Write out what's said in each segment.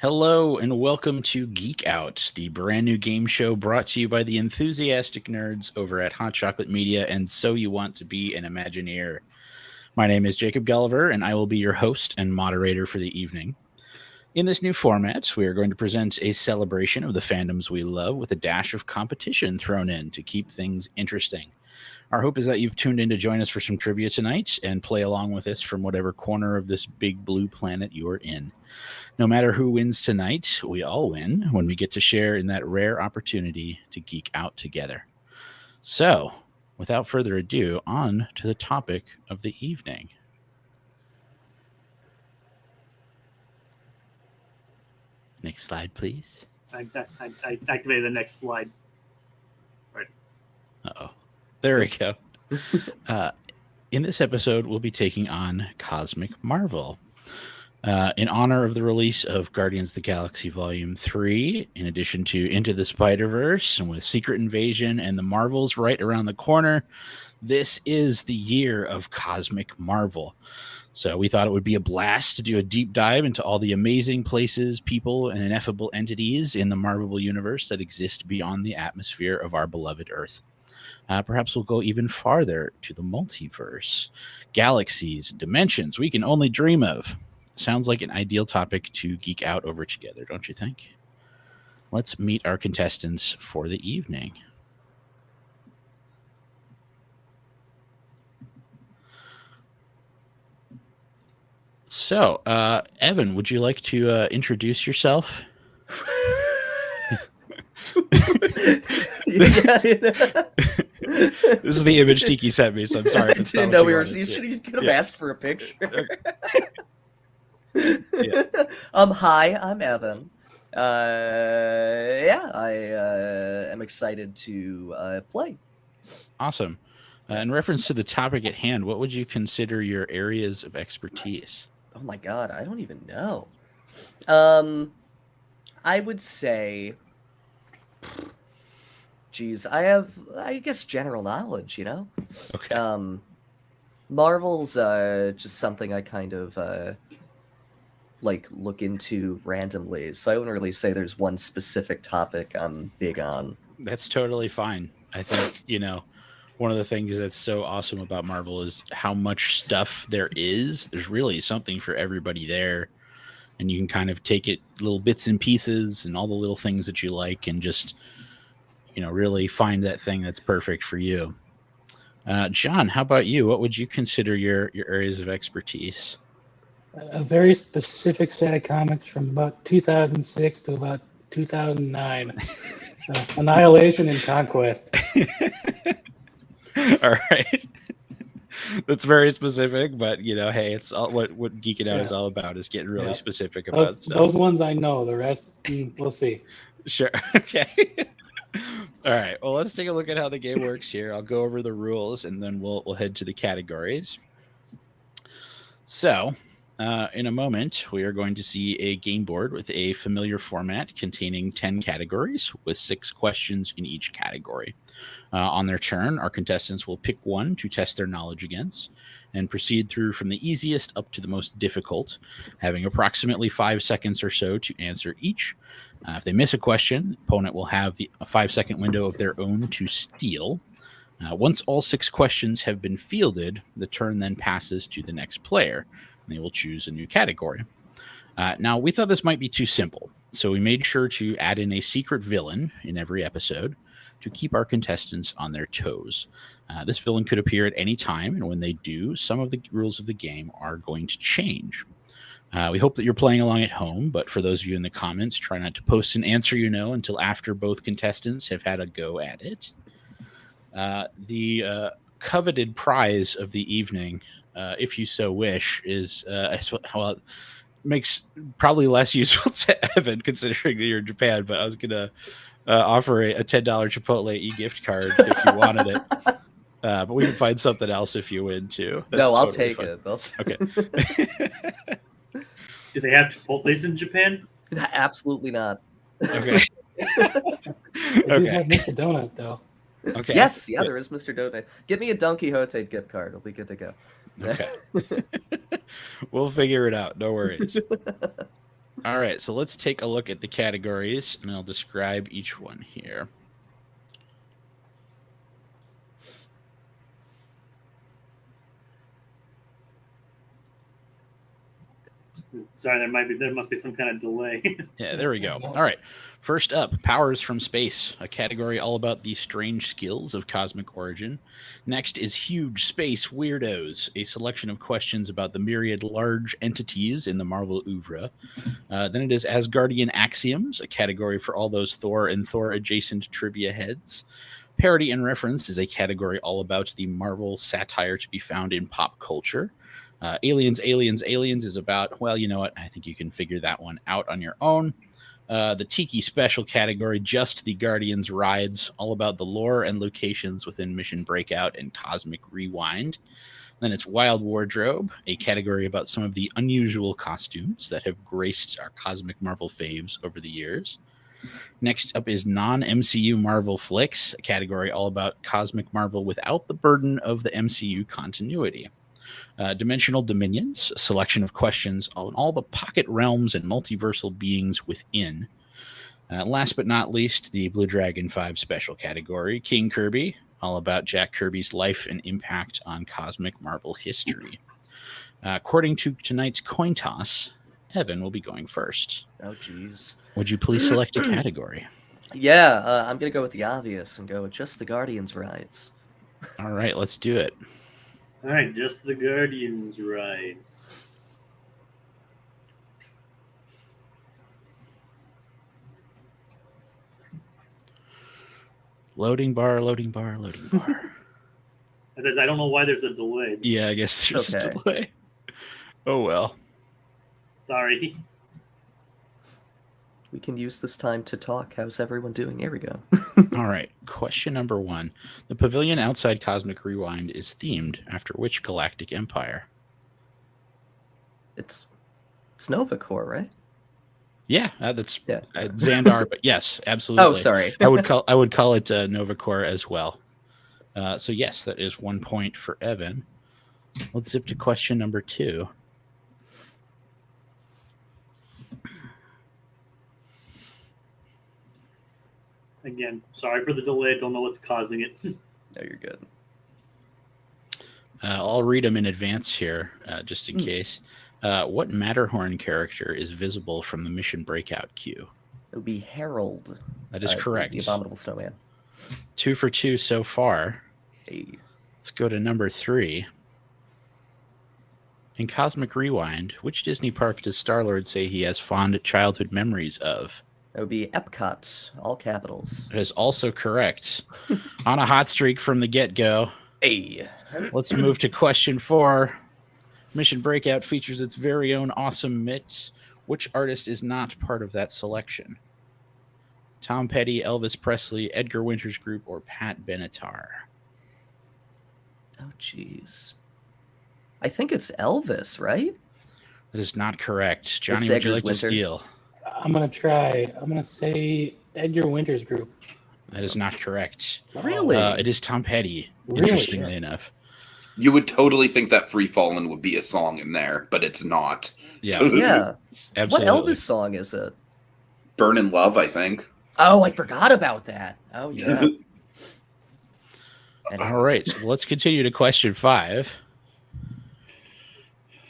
Hello and welcome to Geek Out, the brand new game show brought to you by the enthusiastic nerds over at Hot Chocolate Media and So You Want to Be an Imagineer. My name is Jacob Gulliver, and I will be your host and moderator for the evening. In this new format, we are going to present a celebration of the fandoms we love with a dash of competition thrown in to keep things interesting. Our hope is that you've tuned in to join us for some trivia tonight and play along with us from whatever corner of this big blue planet you're in. No matter who wins tonight, we all win when we get to share in that rare opportunity to geek out together. So, without further ado, on to the topic of the evening. Next slide, please. I activated the next slide. Right. Uh-oh. There we go. In this episode, we'll be taking on Cosmic Marvel. In honor of the release of Guardians of the Galaxy Volume 3, in addition to Into the Spider-Verse, and with Secret Invasion and the Marvels right around the corner, this is the year of Cosmic Marvel. So we thought it would be a blast to do a deep dive into all the amazing places, people, and ineffable entities in the Marvel universe that exist beyond the atmosphere of our beloved Earth. Perhaps we'll go even farther to the multiverse, galaxies, dimensions we can only dream of. Sounds like an ideal topic to geek out over together, don't you think? Let's meet our contestants for the evening. So, Evan, would you like to introduce yourself? This is the image Tiki sent me, so I'm sorry. I didn't know we were. You could have asked for a picture. Yeah. Hi, I'm Evan. I am excited to play. Awesome. In reference to the topic at hand, what would you consider your areas of expertise? Oh my god, I don't even know. I would say, geez, I guess, general knowledge, you know? Okay. Marvel's just something I kind of look into randomly, so I wouldn't really say there's one specific topic I'm big on. That's totally fine. I think, one of the things that's so awesome about Marvel is how much stuff there is. There's really something for everybody there. And you can kind of take it little bits and pieces and all the little things that you like and just, really find that thing that's perfect for you. John, how about you? What would you consider your areas of expertise? A very specific set of comics from about 2006 to about 2009. Annihilation and Conquest. All right. That's very specific, but hey, it's all what Geeking Out is all about, is getting really specific about stuff. Those ones I know. The rest, we'll see. Sure. Okay. All right. Well, let's take a look at how the game works here. I'll go over the rules, and then we'll head to the categories. So, in a moment, we are going to see a game board with a familiar format containing 10 categories with 6 questions in each category. On their turn, our contestants will pick one to test their knowledge against and proceed through from the easiest up to the most difficult, having approximately 5 seconds or so to answer each. If they miss a question, the opponent will have a 5-second window of their own to steal. Once all 6 questions have been fielded, the turn then passes to the next player, and they will choose a new category. Now, we thought this might be too simple, so we made sure to add in a secret villain in every episode to keep our contestants on their toes. This villain could appear at any time, and when they do, some of the rules of the game are going to change. We hope that you're playing along at home, but for those of you in the comments, try not to post an answer until after both contestants have had a go at it. The coveted prize of the evening, if you so wish, is it makes probably less useful to Evan considering that you're in Japan, but I was gonna offer a $10 Chipotle e-gift card if you wanted it. But we can find something else if you win too. That's I'll take fun. It. Okay. Do they have Chipotles in Japan? Absolutely not. Okay. They do have Mr. Donut though. Okay. Yes, there is Mr. Donut. Give me a Don Quixote gift card. It'll be good to go. Okay. We'll figure it out. No worries. All right, so let's take a look at the categories, and I'll describe each one here. Sorry, there must be some kind of delay. Yeah, there we go. All right. First up, Powers from Space, a category all about the strange skills of cosmic origin. Next is Huge Space Weirdos, a selection of questions about the myriad large entities in the Marvel oeuvre. Then it is Asgardian Axioms, a category for all those Thor and Thor adjacent trivia heads. Parody and Reference is a category all about the Marvel satire to be found in pop culture. Aliens is about, well, you know what? I think you can figure that one out on your own. The Tiki special category, just the Guardians rides, all about the lore and locations within Mission Breakout and Cosmic Rewind. Then it's Wild Wardrobe, a category about some of the unusual costumes that have graced our Cosmic Marvel faves over the years. Next up is Non-MCU Marvel Flicks, a category all about Cosmic Marvel without the burden of the MCU continuity. Dimensional Dominions, a selection of questions on all the pocket realms and multiversal beings within. Last but not least, the BlueDragonFive special category, King Kirby, all about Jack Kirby's life and impact on cosmic Marvel history. According to tonight's coin toss, Evan will be going first. Oh, jeez. Would you please select a category? Yeah, I'm going to go with the obvious and go with just the Guardians rides. All right, let's do it. All right, just the Guardians rides. Loading bar. I don't know why there's a delay. Yeah, I guess there's Okay. a delay. Oh, well. Sorry. We can use this time to talk. How's everyone doing? Here we go. All right. Question number 1. The pavilion outside Cosmic Rewind is themed after which galactic empire? It's Nova Corps, right? Yeah, that's Yeah. Xandar, but yes, absolutely. Oh, sorry. I would call it Nova Corps as well. So yes, that is 1 point for Evan. Let's zip to question number 2. Again, sorry for the delay. Don't know what's causing it. No, you're good. I'll read them in advance here, just in case. What Matterhorn character is visible from the Mission Breakout queue? It would be Harold. That is correct. The Abominable Snowman. 2 for 2 so far. Hey. Let's go to number 3. In Cosmic Rewind, which Disney park does Star-Lord say he has fond childhood memories of? That would be Epcot, all capitals. That is also correct. On a hot streak from the get-go. Hey. Let's move to question 4. Mission Breakout features its very own awesome mix. Which artist is not part of that selection? Tom Petty, Elvis Presley, Edgar Winters Group, or Pat Benatar? Oh, jeez. I think it's Elvis, right? That is not correct. Johnny, It's would you Edgar like to Winters. steal? I'm gonna try. I'm gonna say Edgar Winters Group. That is not correct. Really? It is Tom Petty, Really? interestingly enough. You would totally think that Free Fallin' would be a song in there, but it's not. Yeah, Yeah. absolutely. What Elvis song is it? Burnin' Love, I think. Oh, I forgot about that. Oh, yeah. All right, so let's continue to question 5.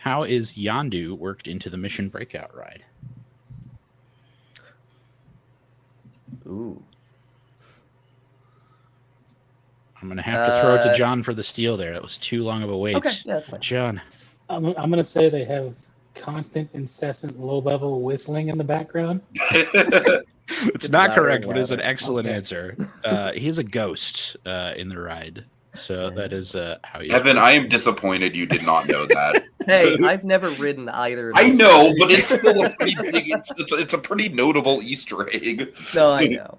How is Yondu worked into the Mission Breakout ride? Ooh. I'm going to have to throw it to John for the steal there. That was too long of a wait. Okay, yeah, that's fine. John. I'm gonna say they have constant, incessant, low-level whistling in the background. It's not louder correct, and but it's an louder. excellent Okay. answer. He's a ghost in the ride. So that is how he is. Evan, I am disappointed you did not know that. Hey, I've never ridden either of I those know, rides. but it's still a pretty big, it's a pretty notable Easter egg. No, I know.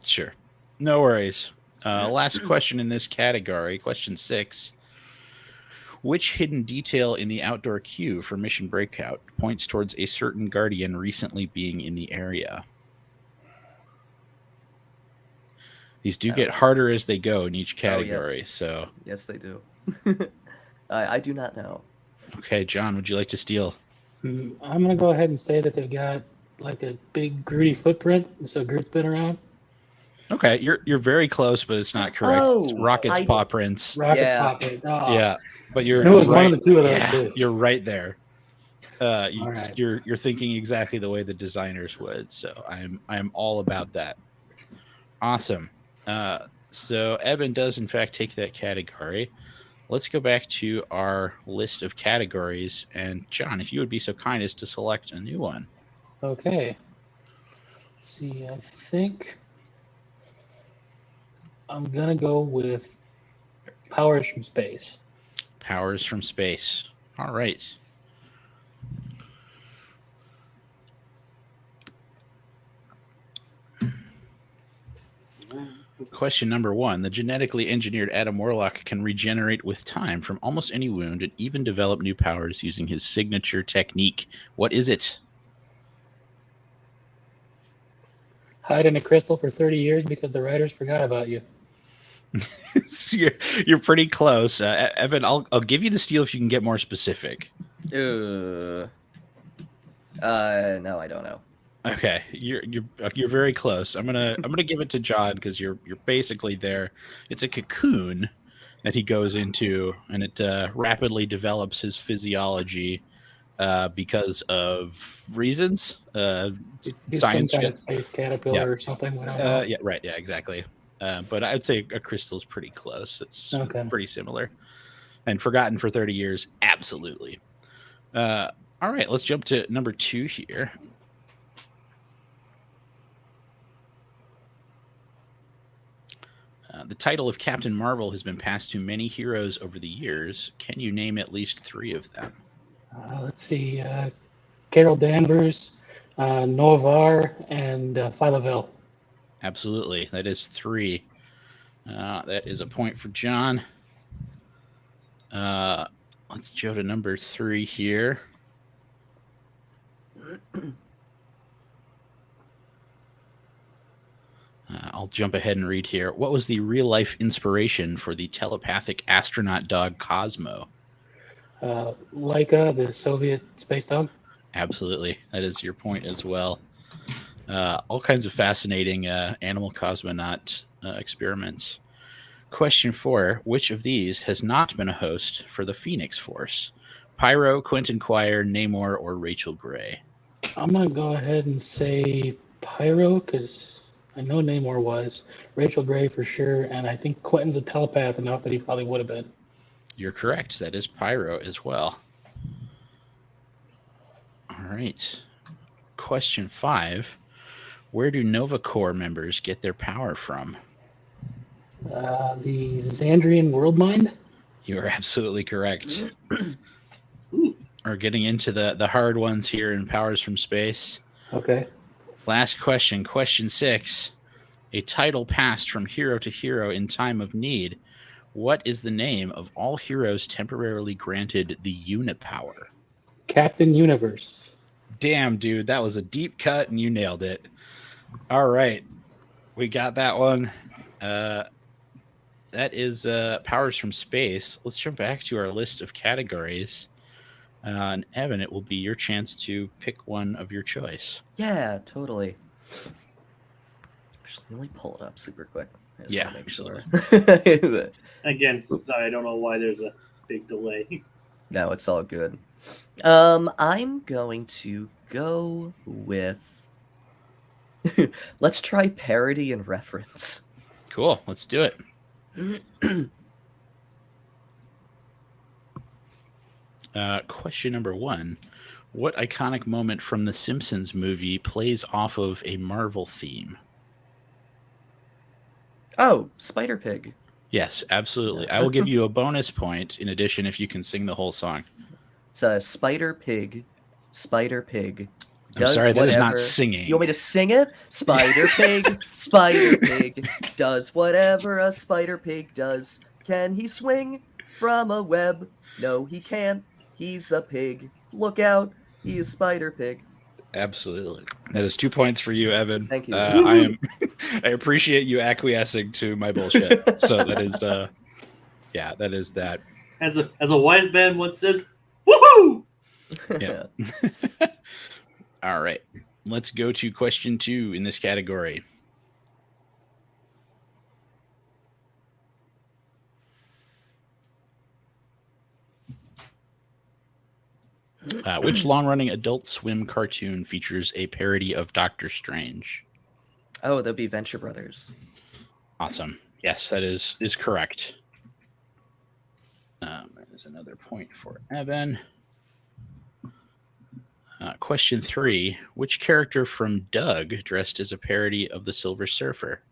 Sure. No worries. Last question in this category, question 6. Which hidden detail in the outdoor queue for Mission Breakout points towards a certain Guardian recently being in the area? These do get harder as they go in each category. yes. So, Yes, they do. I do not know. okay, John, would you like to steal? I'm gonna go ahead and say that they've got like a big Groody footprint, so Groot's been around. Okay, you're very close, but it's not correct. It's Oh, Rocket's I- paw prints. Rocket Yeah. Pop is. Oh, Yeah, but you're It was one right. of the two of those, Yeah, too. you're right there. All right. You're thinking exactly the way the designers would. So I'm all about that. Awesome. So Evan does in fact take that category. Let's go back to our list of categories, and John, if you would be so kind as to select a new one. Okay. Let's see, I think I'm gonna go with Powers from Space. Powers from Space. All right. Question number 1. The genetically engineered Adam Warlock can regenerate with time from almost any wound and even develop new powers using his signature technique. What is it? Hide in a crystal for 30 years because the writers forgot about you. You're pretty close. Evan, I'll give you the steal if you can get more specific. No, I don't know. Okay, you're very close. I'm gonna give it to John because you're basically there. It's a cocoon that he goes into, and it rapidly develops his physiology because of reasons. He's Science some kind shit. of space caterpillar or something. We don't know. Yeah, right. Yeah, exactly. But I'd say a crystal's pretty close. It's Okay. pretty similar. And forgotten for 30 years, absolutely. All right, let's jump to number 2 here. The title of Captain Marvel has been passed to many heroes over the years. Can you name at least 3 of them? Let's see. Carol Danvers, Novar, and Philoville. Absolutely. That is 3. That is a point for John. Let's go to number 3 here. I'll jump ahead and read here. What was the real-life inspiration for the telepathic astronaut dog Cosmo? Laika, the Soviet space dog. Absolutely. That is your point as well. All kinds of fascinating animal cosmonaut experiments. Question 4. Which of these has not been a host for the Phoenix Force? Pyro, Quentin Quire, Namor, or Rachel Gray? I'm going to go ahead and say Pyro because I know Namor was. Rachel Gray for sure, and I think Quentin's a telepath enough that he probably would have been. You're correct. That is Pyro as well. All right. Question 5. Where do Nova Corps members get their power from? The Xandrian World Mind. You are absolutely correct. We're getting into the hard ones here in Powers from Space. Okay. Last question. Question 6. A title passed from hero to hero in time of need. What is the name of all heroes temporarily granted the unipower? Captain Universe. Damn, dude, that was a deep cut and you nailed it. All right. We got that one. That is Powers from Space. Let's jump back to our list of categories. And Evan, it will be your chance to pick one of your choice. Yeah, totally. Actually, let me pull it up super quick. I just Yeah, wanna make absolutely. sure. Again, sorry, I don't know why there's a big delay. No, it's all good. I'm going to go with. Let's try parody and reference. Cool. Let's do it. Question number 1. What iconic moment from the Simpsons movie plays off of a Marvel theme? Oh, Spider Pig. Yes, absolutely. I will give you a bonus point in addition if you can sing the whole song. It's a Spider Pig. Spider Pig. I'm sorry, that is not whatever- singing. You want me to sing it? Spider Pig. Spider Pig does whatever a Spider Pig does. Can he swing from a web? No, he can't. He's a pig. Look out. He is Spider Pig. Absolutely. That is 2 points for you, Evan. Thank you. I appreciate you acquiescing to my bullshit. So that is that is that. As a wise man once says, "Woohoo!" Yeah. All right. let's go to question 2 in this category. Which long-running Adult Swim cartoon features a parody of Doctor Strange? Oh, that'd be Venture Brothers. Awesome. Yes, that is correct. There's another point for Evan. Question 3. Which character from Doug dressed as a parody of the Silver Surfer?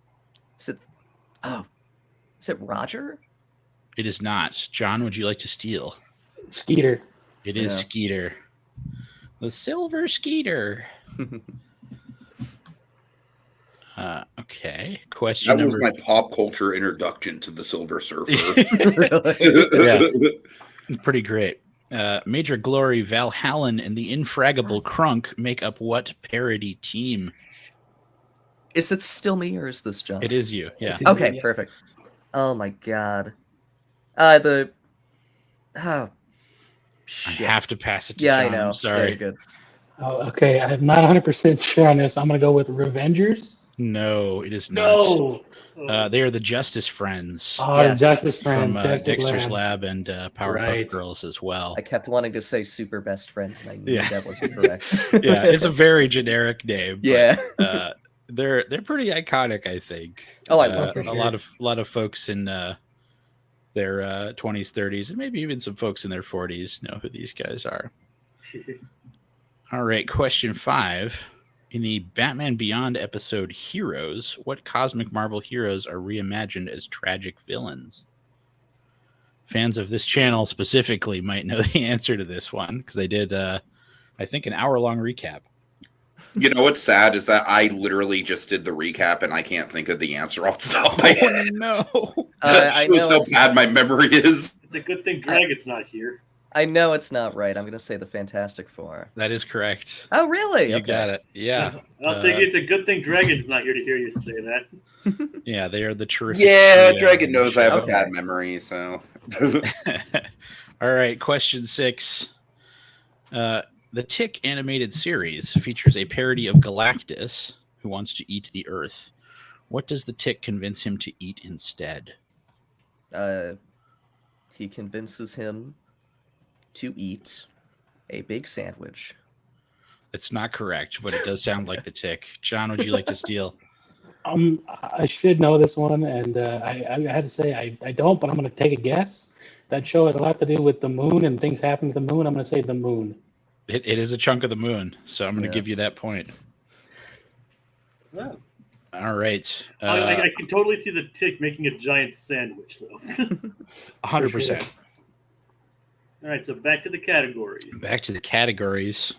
Is it Roger? It is not. John, would you like to steal? Skeeter. It is Yeah. Skeeter. The Silver Skeeter. Okay. Question That was number... my pop culture introduction to the Silver Surfer. Really? Yeah. Pretty great. Major Glory, Val Hallen, and the Infraggable Crunk make up what parody team? Is it still me or is this John? It is you. Yeah. Okay, perfect. Oh my god. Oh, I shit. have to pass it to Yeah, John. I know. I'm Yeah, sorry. you're good. Oh, okay. I'm not 100% sure on this. I'm going to go with Revengers. No, it is not. No. They are the Justice Friends Oh, Yes. Justice from Friends. Dexter's Dexter's Lab. Lab and Powerpuff Right. Girls as well. I kept wanting to say Super Best Friends, and I knew Yeah. that wasn't correct. Yeah, it's a very generic name. But, Yeah. they're pretty iconic, I think. Oh, I love them. a lot of folks in their 20s, 30s, and maybe even some folks in their 40s know who these guys are. All right, question 5. In the Batman Beyond episode Heroes, what cosmic Marvel heroes are reimagined as tragic villains? Fans of this channel specifically might know the answer to this one because they did, I think, an hour-long recap. You know what's sad is that I literally just did the recap and I can't think of the answer off the top of my head. No. That I shows know how bad my memory is. It's a good thing Dragon's not here. I know it's not right. I'm going to say the Fantastic Four. That is correct. Oh, really? You got it. Yeah. I'll take it. It's a good thing Dragon's not here to hear you say that. Yeah, they are the terrific. Yeah, trio Dragon on the knows I have show. a bad memory, so. All right, question 6. The Tick animated series features a parody of Galactus, who wants to eat the Earth. What does the Tick convince him to eat instead? He convinces him to eat a big sandwich. It's not correct, but it does sound like the Tick. John, would you like to steal? I should know this one, and I had to say I don't, but I'm going to take a guess. That show has a lot to do with the moon and things happen to the moon. I'm going to say the moon. It is a chunk of the moon, so I'm going to Yeah. give you that point. Wow. All right. I can totally see the Tick making a giant sandwich, though. 100%. All right, so back to the categories. Back to the categories.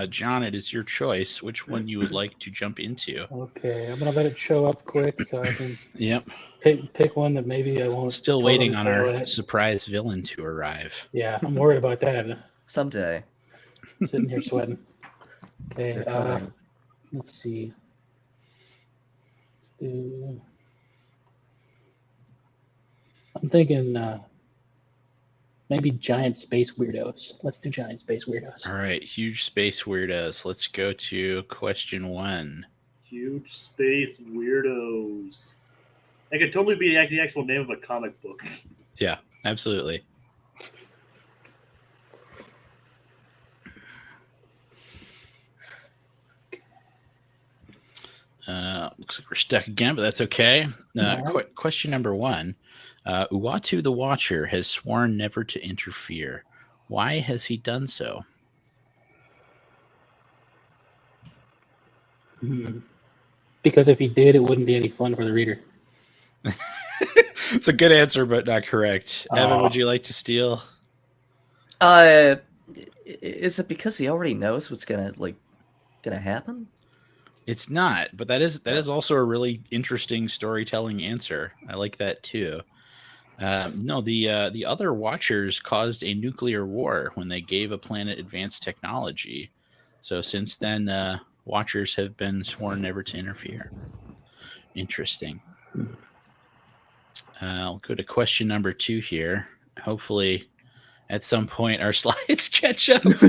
John, it is your choice. Which one you would like to jump into? Okay, I'm going to let it show up quick so I can Yep. pick one that maybe I won't. Still totally waiting on fail our at. surprise villain to arrive. Yeah, I'm worried about that. Someday. Sitting here sweating. Okay, They're coming. let's see. Let's do. I'm thinking maybe giant space weirdos. Let's do giant space weirdos. All right, huge space weirdos. Let's go to question 1. Huge space weirdos. That could totally be the actual name of a comic book. Yeah, absolutely. Looks like we're stuck again, but that's okay. Question number 1. Uatu the Watcher has sworn never to interfere. Why has he done so? Because if he did, it wouldn't be any fun for the reader. It's a good answer, but not correct. Evan, would you like to steal? Is it because he already knows what's gonna happen? It's not, but that is also a really interesting storytelling answer. I like that too. No, the other Watchers caused a nuclear war when they gave a planet advanced technology. So since then, Watchers have been sworn never to interfere. Interesting. I'll go to question number 2 here. Hopefully, at some point, our slides catch up. Okay,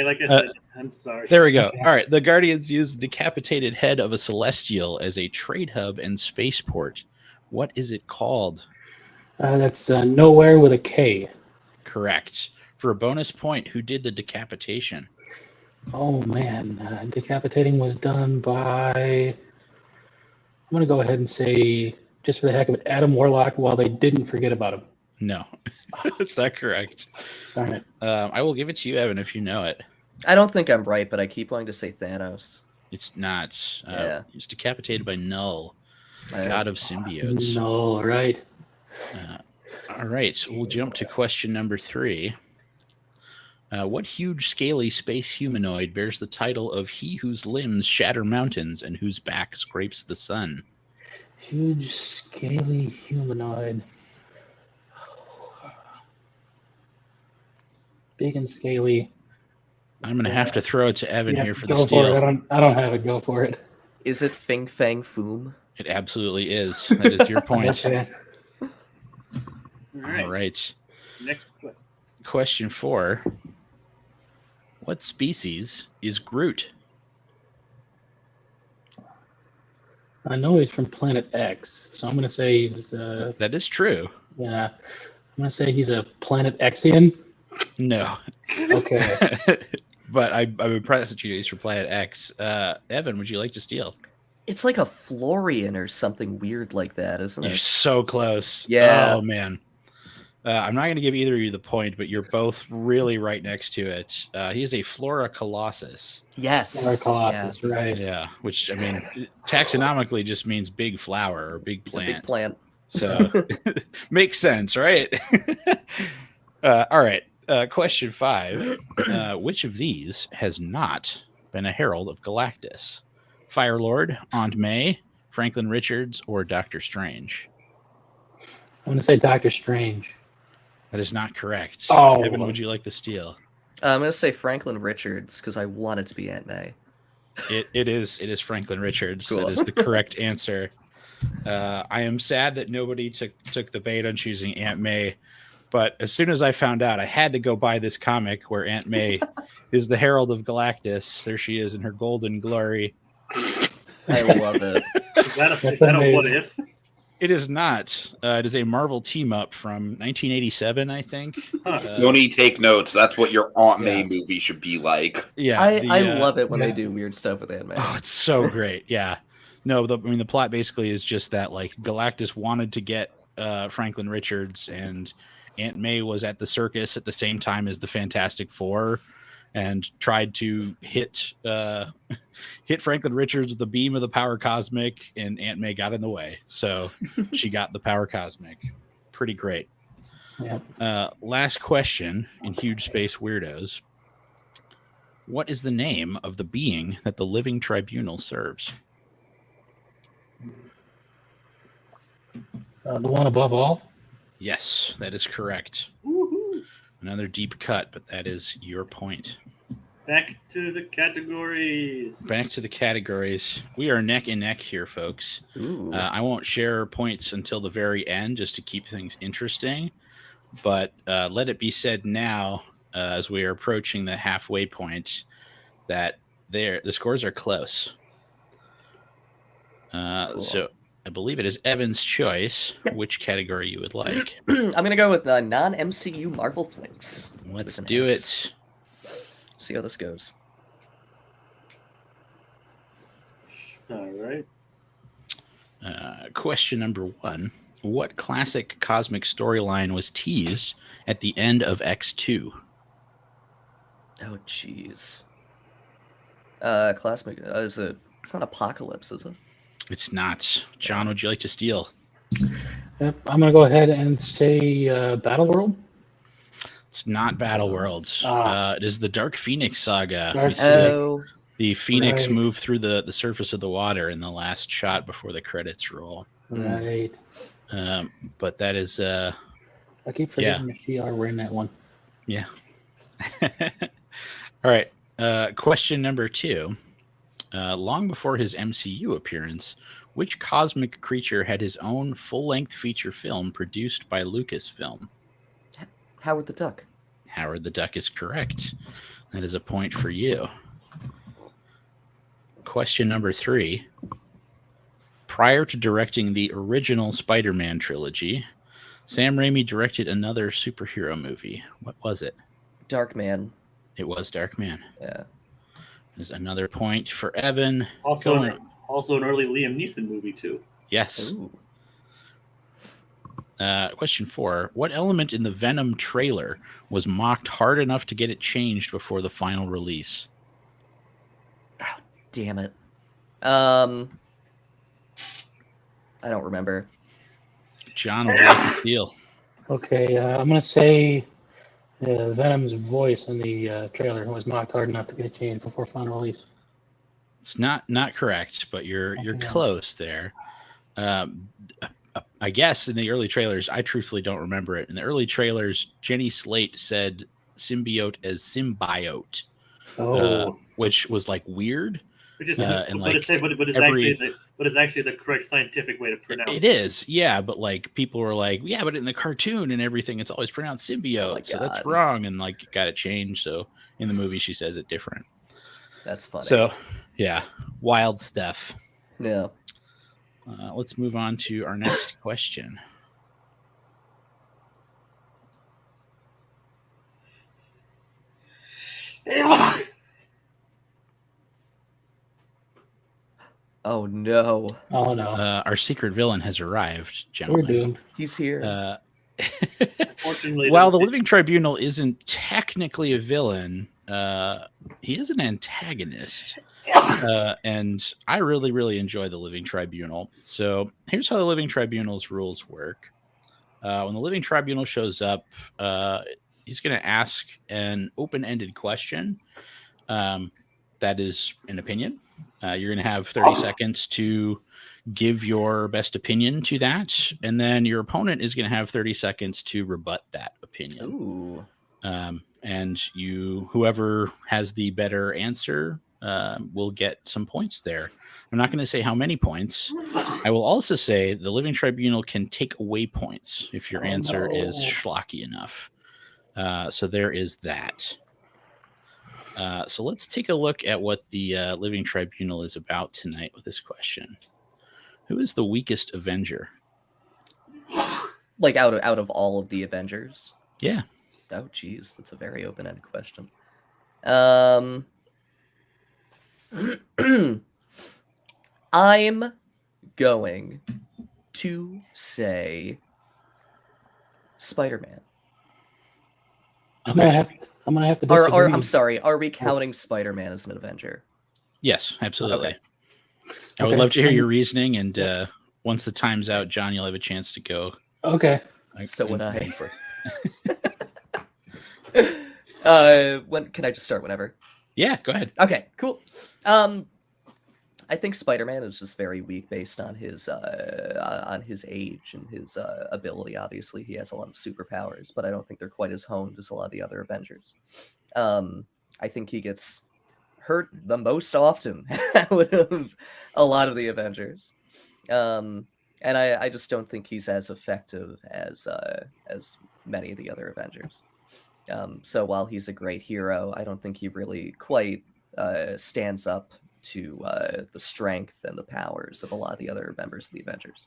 like I said, I'm sorry. There we go. All right. The Guardians use the decapitated head of a celestial as a trade hub and spaceport. What is it called? That's Nowhere with a K. Correct. For a bonus point, who did the decapitation? Oh man, decapitating was done by. I'm gonna go ahead and say, just for the heck of it, Adam Warlock. While they didn't forget about him. No, that's not correct. Darn it. I will give it to you, Evan, if you know it. I don't think I'm right, but I keep wanting to say Thanos. It's not. Yeah. He's decapitated by Null, god of symbiotes. No, right. All right, we'll jump to question number 3. What huge, scaly space humanoid bears the title of he whose limbs shatter mountains and whose back scrapes the sun? Huge, scaly humanoid. Big and scaly. I'm going to have to throw it to Evan Yeah, here for the go steal. for it. I don't have it. Go for it. Is it Fing Fang Foom? It absolutely is. That is your point. Okay. All All right. Next question. Question 4. What species is Groot? I know he's from Planet X, so I'm gonna say he's. That is true. Yeah, I'm gonna say he's a Planet Xian. No. Okay. But I would press that he's for Planet X. Evan, would you like to steal? It's like a Florian or something weird like that, isn't You're it? so close. Yeah. Oh, man. I'm not going to give either of you the point, but you're both really right next to it. He is a Flora Colossus. Yes. Or Colossus, right? Yeah, which, I mean, taxonomically just means big flower or big It's a plant. big plant. So makes sense, right? All right. Question 5. Which of these has not been a herald of Galactus? Firelord, Aunt May, Franklin Richards, or Doctor Strange? I'm gonna say Doctor Strange. That is not correct. Oh. Evan, would you like to steal? I'm going to say Franklin Richards because I want it to be Aunt May. It is Franklin Richards. Cool. That is the correct answer. I am sad that nobody took the bait on choosing Aunt May, but as soon as I found out, I had to go buy this comic where Aunt May is the herald of Galactus. There she is in her golden glory. I love it. Is that a what if? It is not. It is a Marvel team up from 1987, I think. Huh. Sony, take notes. That's what your Aunt May Yeah. movie should be like. Yeah, I love it when they yeah. do weird stuff with Aunt May. Oh, it's so great. Yeah. No, the plot basically is just that like Galactus wanted to get Franklin Richards, and Aunt May was at the circus at the same time as the Fantastic Four, and tried to hit Franklin Richards with the beam of the power cosmic, and Aunt May got in the way. So she got the power cosmic. Pretty great. Yeah. Last question in Huge Space Weirdos. What is the name of the being that the Living Tribunal serves? The one above all. Yes, that is correct. Woohoo. Another deep cut, but that is your point. Back to the categories. Back to the categories. We are neck and neck here, folks. Ooh. I won't share points until the very end just to keep things interesting. But let it be said now, as we are approaching the halfway point, that the scores are close. Cool. So I believe it is Evan's choice which category you would like. I'm going to go with non-MCU Marvel flicks. Let's With an do X. it. See how this goes. All right. Question number 1. What classic cosmic storyline was teased at the end of X2? Oh, jeez. Classic. Is it? It's not Apocalypse, is it? It's not. John, would you like to steal? Yep. I'm gonna go ahead and say Battle World. It's not Battle Worlds. It is the Dark Phoenix saga. Dark We see Oh, the Phoenix Right. move through the surface of the water in the last shot before the credits roll. Right. But that is, I keep forgetting the CR were in that one. yeah. All right. Question number 2. Long before his MCU appearance, which cosmic creature had his own full-length feature film produced by Lucasfilm? Howard the Duck. Howard the Duck is correct. That is a point for you. question number 3. Prior to directing the original Spider-Man trilogy, Sam Raimi directed another superhero movie. What was it? Darkman. It was Darkman. Yeah. There's another point for Evan. Also an early Liam Neeson movie too. Yes. Ooh. Question 4. What element in the Venom trailer was mocked hard enough to get it changed before the final release? Damn it. I don't remember. John, would you like to steal? Okay, I'm gonna say Venom's voice in the trailer was mocked hard enough to get it changed before final release. It's not correct, but you're Okay. close there. I guess in the early trailers, I truthfully don't remember it. In the early trailers, Jenny Slate said symbiote as symbiote, which was like weird. Which is, and like it's actually the correct scientific way to pronounce it. It is, yeah, but like people were like, yeah, but in the cartoon and everything, it's always pronounced symbiote, so that's wrong, and like got it changed. So in the movie, she says it different. That's funny. So yeah, wild stuff. Yeah. Let's move on to our next question. Oh no. Oh no. Our secret villain has arrived, We're gentlemen. doomed. He's here. Fortunately, While the Living Tribunal isn't technically a villain, he is an antagonist. And I really, really enjoy the Living Tribunal. So here's how the Living Tribunal's rules work. When the Living Tribunal shows up, he's going to ask an open-ended question that is an opinion. You're going to have 30 seconds to give your best opinion to that, and then your opponent is going to have 30 seconds to rebut that opinion. Ooh. And whoever has the better answer will get some points there. I'm not going to say how many points. I will also say the Living Tribunal can take away points if your answer is schlocky enough. So there is that. So let's take a look at what the Living Tribunal is about tonight with this question. Who is the weakest Avenger? Like out of all of the Avengers? Yeah. Oh, geez, that's a very open-ended question. I'm going to say Spider-Man. I'm gonna have to disagree. Or I'm sorry, are we counting Spider-Man as an Avenger? Yes, absolutely. Okay. I would love to hear your reasoning, and once the time's out, John, you'll have a chance to go. Okay. So would I. When can I just start whenever? Yeah, go ahead. Okay, cool. I think Spider-Man is just very weak based on his age and his ability. Obviously, he has a lot of superpowers, but I don't think they're quite as honed as a lot of the other Avengers. I think he gets hurt the most often out of a lot of the Avengers, and I just don't think he's as effective as many of the other Avengers. So while he's a great hero, I don't think he really quite stands up to the strength and the powers of a lot of the other members of the Avengers.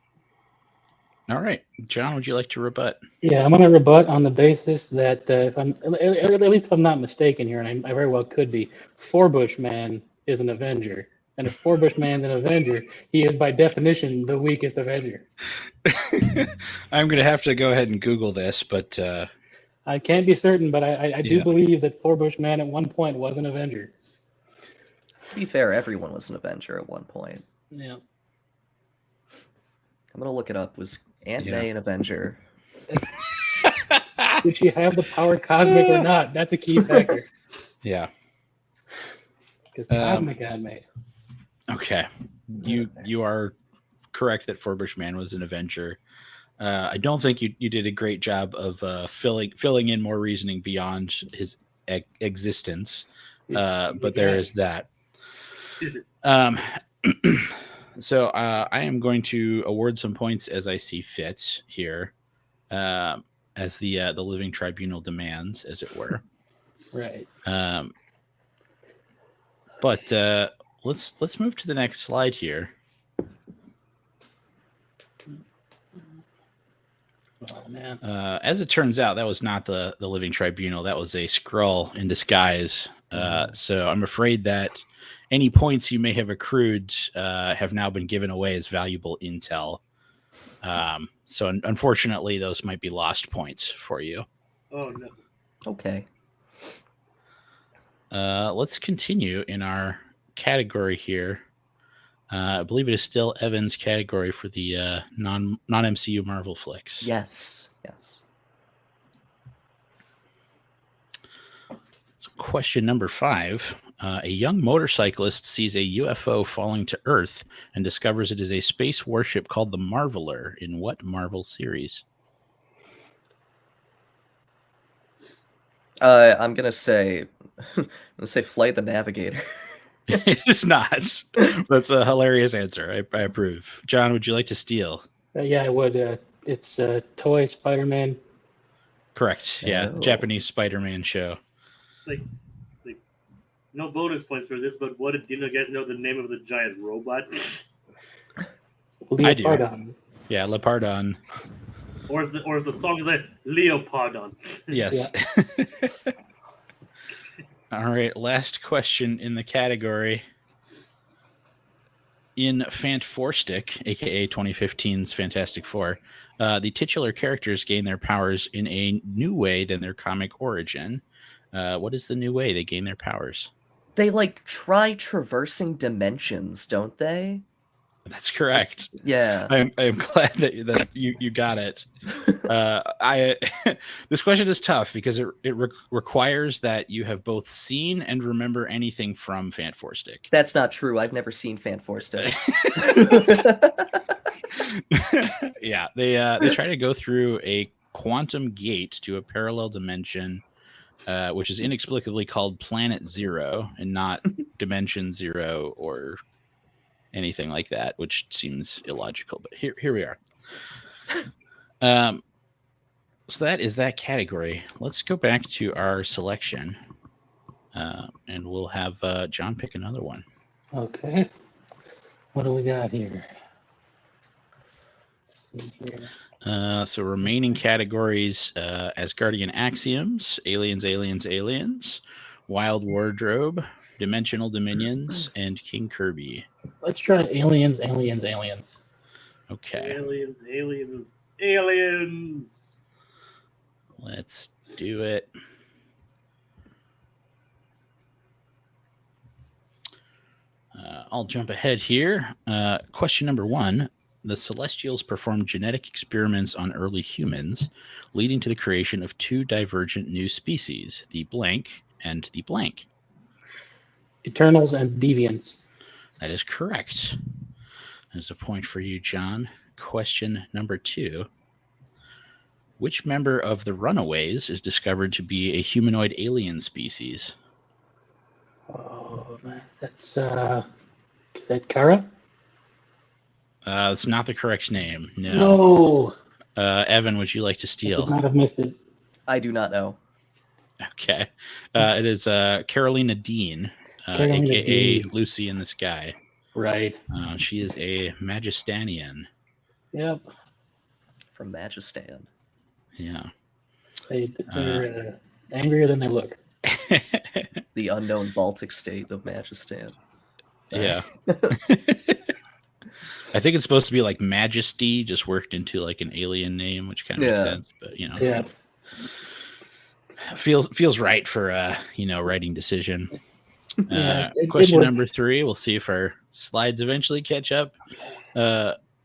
All right, John, would you like to rebut? Yeah, I'm going to rebut on the basis that if I'm, at least if I'm not mistaken here, and I very well could be, Forbush Man is an Avenger. And if Forbush Man's an Avenger, he is by definition the weakest Avenger. I'm going to have to go ahead and Google this, but I can't be certain, but I do believe that Forbush Man at one point was an Avenger. To be fair, everyone was an Avenger at one point. Yeah. I'm going to look it up. Was Aunt May an Avenger? Did she have the power cosmic or not? That's a key factor. Yeah. Because cosmic Aunt May. Okay. You are correct that Forbush Man was an Avenger. I don't think you did a great job of filling in more reasoning beyond his existence, but there is that. So I am going to award some points as I see fit here, as the Living Tribunal demands, as it were. Right. But let's move to the next slide here. Oh man. As it turns out, that was not the Living Tribunal. That was a Skrull in disguise. So I'm afraid that any points you may have accrued have now been given away as valuable intel. So unfortunately, those might be lost points for you. Oh no. Okay. Let's continue in our category here. I believe it is still Evan's category for the non MCU Marvel flicks. Yes. Yes. So question number 5. A young motorcyclist sees a UFO falling to Earth and discovers it is a space warship called the Marveler. In what Marvel series? I'm gonna say Flight the Navigator. It is not. That's a hilarious answer. I approve. John, would you like to steal? Yeah, I would. It's Toy Spider-Man. Correct. Yeah, Oh. Japanese Spider-Man show. Like, no bonus points for this, but do you guys know the name of the giant robot? I do. Leopardon. Yeah, Lepardon. or is the song is like Leopardon? Yes. All right, last question in the category. In Fant4stick, aka 2015's Fantastic Four, the titular characters gain their powers in a new way than their comic origin. What is the new way they gain their powers? They try traversing dimensions, don't they? That's correct. Yeah. I am glad that you got it. This question is tough because it requires that you have both seen and remember anything from Fant4stick. That's not true. I've never seen Fant4stick. Yeah, they try to go through a quantum gate to a parallel dimension, which is inexplicably called Planet Zero and not Dimension Zero or anything like that, which seems illogical. But here we are. So that is that category. Let's go back to our selection, and we'll have John pick another one. Okay. What do we got here? Let's see here. So remaining categories: Asgardian Axioms, Aliens, Wild Wardrobe, Dimensional Dominions, and King Kirby. Let's try Aliens. Okay. Aliens. Let's do it. I'll jump ahead here. Question number 1. The Celestials performed genetic experiments on early humans, leading to the creation of 2 divergent new species, the blank and the blank. Eternals and Deviants. That is correct. There's a point for you, John. Question number 2. Which member of the Runaways is discovered to be a humanoid alien species? Oh, that's is that Kara? That's not the correct name. No. Evan, would you like to I steal? could not have missed it. I do not know. Okay. It is Carolina Dean, Carolina a.k.a. Dean. Lucy in the Sky. Right. She is a Magistanian. Yep. From Magistan. Yeah. They're angrier than they look. The unknown Baltic state of Magistan. Yeah. I think it's supposed to be like Majesty, just worked into like an alien name, which kind of makes sense. But Yeah. feels right for writing decision. Yeah, it Question worked. number 3. We'll see if our slides eventually catch up.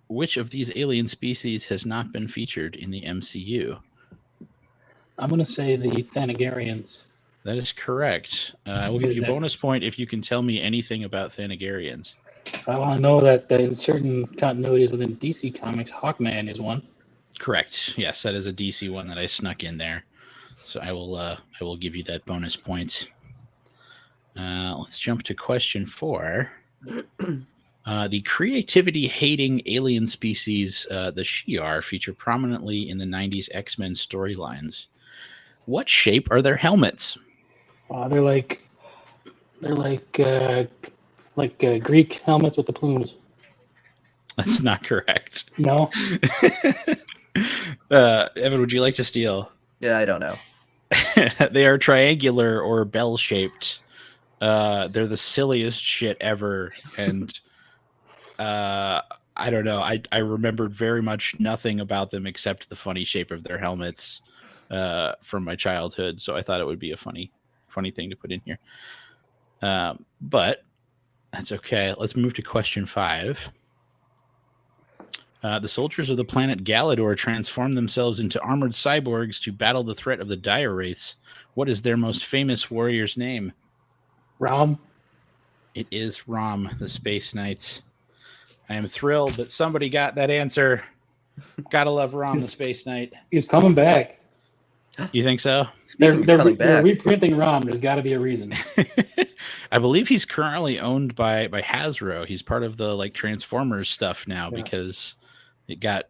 Which of these alien species has not been featured in the MCU? I'm going to say the Thanagarians. That is correct. I will give you a bonus point if you can tell me anything about Thanagarians. I want to know that in certain continuities within DC Comics, Hawkman is one. Correct. Yes, that is a DC one that I snuck in there. So I will give you that bonus point. Let's jump to question 4. The creativity-hating alien species, the Shi'ar, feature prominently in the 90s X-Men storylines. What shape are their helmets? They're like Like Greek helmets with the plumes. That's not correct. No. Evan, would you like to steal? Yeah, I don't know. They are triangular or bell-shaped. They're the silliest shit ever, and I don't know. I remembered very much nothing about them except the funny shape of their helmets from my childhood. So I thought it would be a funny thing to put in here. But that's okay. Let's move to question 5. The soldiers of the planet Galador transform themselves into armored cyborgs to battle the threat of the Dire Wraiths. What is their most famous warrior's name? Rom. It is Rom, the Space Knight. I am thrilled that somebody got that answer. Gotta love Rom, the Space Knight. He's coming back. You think so? Speaking of coming they're back, reprinting Rom. There's got to be a reason. I believe he's currently owned by Hasbro. He's part of the like Transformers stuff now because it got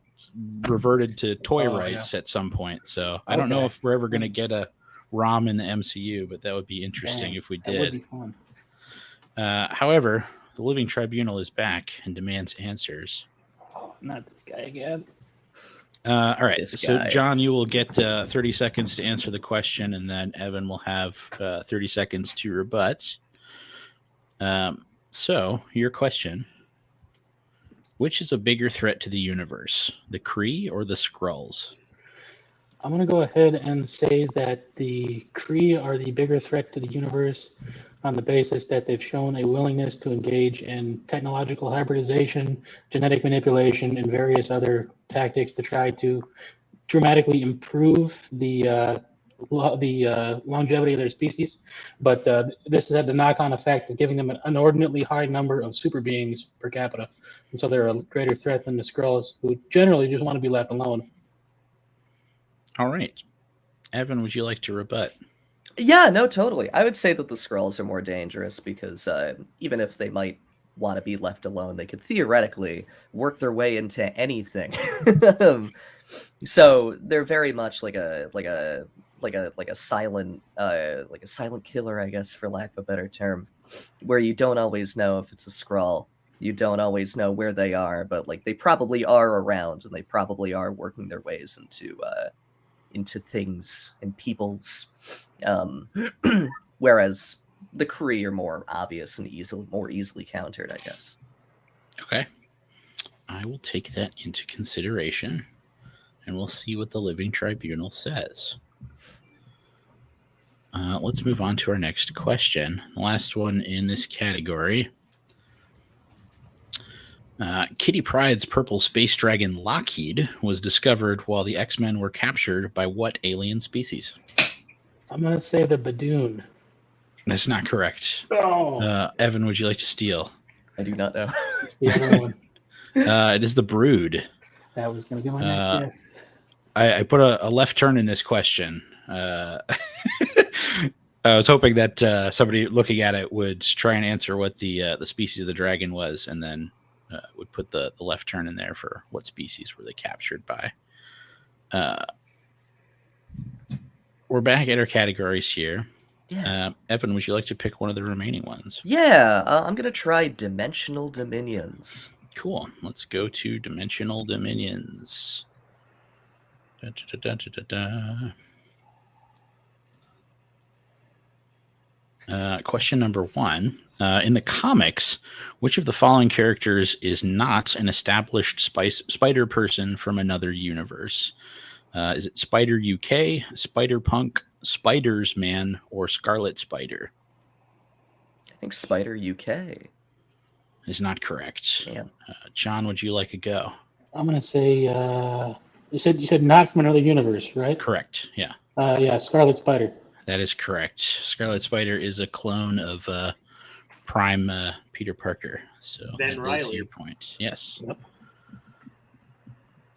reverted to toy rights at some point. So I don't know if we're ever going to get a Rom in the MCU, but that would be interesting if we did. That would be fun. However, the Living Tribunal is back and demands answers. Oh, not this guy again. All right. This So, guy. John, you will get 30 seconds to answer the question, and then Evan will have 30 seconds to rebut. So, your question: which is a bigger threat to the universe, the Kree or the Skrulls? I'm going to go ahead and say that the Kree are the bigger threat to the universe on the basis that they've shown a willingness to engage in technological hybridization, genetic manipulation, and various other tactics to try to dramatically improve the longevity of their species. But this has had the knock-on effect of giving them an inordinately high number of super beings per capita. And so they're a greater threat than the Skrulls, who generally just want to be left alone. All right. Evan, would you like to rebut? Yeah, no, totally. I would say that the Skrulls are more dangerous because even if they might want to be left alone, they could theoretically work their way into anything. So they're very much like a silent killer, I guess, for lack of a better term, where you don't always know if it's a Skrull. You don't always know where they are, but like they probably are around and they probably are working their ways into things and peoples. Whereas the Kree are more obvious and more easily countered, I guess. Okay. I will take that into consideration, and we'll see what the Living Tribunal says. Let's move on to our next question. The last one in this category. Kitty Pryde's purple space dragon Lockheed was discovered while the X-Men were captured by what alien species? I'm going to say the Badoon. That's not correct. Oh, Evan, would you like to steal? I do not know. it's the other one. It is the Brood. That was going to be my next guess. I put a left turn in this question. I was hoping that somebody looking at it would try and answer what the species of the dragon was, and then would put the left turn in there for what species were they captured by. We're back at our categories here. Yeah. Evan, would you like to pick one of the remaining ones? Yeah, I'm gonna try Dimensional Dominions. Cool. Let's go to Dimensional Dominions. Question number 1. In the comics, which of the following characters is not an established spider person from another universe? Is it Spider UK, Spider Punk, Spiders Man, or Scarlet Spider? I think Spider UK. Is not correct. Yeah. John, would you like a go? I'm going to say you said not from another universe, right? Correct. Yeah. Yeah, Scarlet Spider. That is correct. Scarlet Spider is a clone of Prime Peter Parker. So Ben that Reilly. is your point. Yes.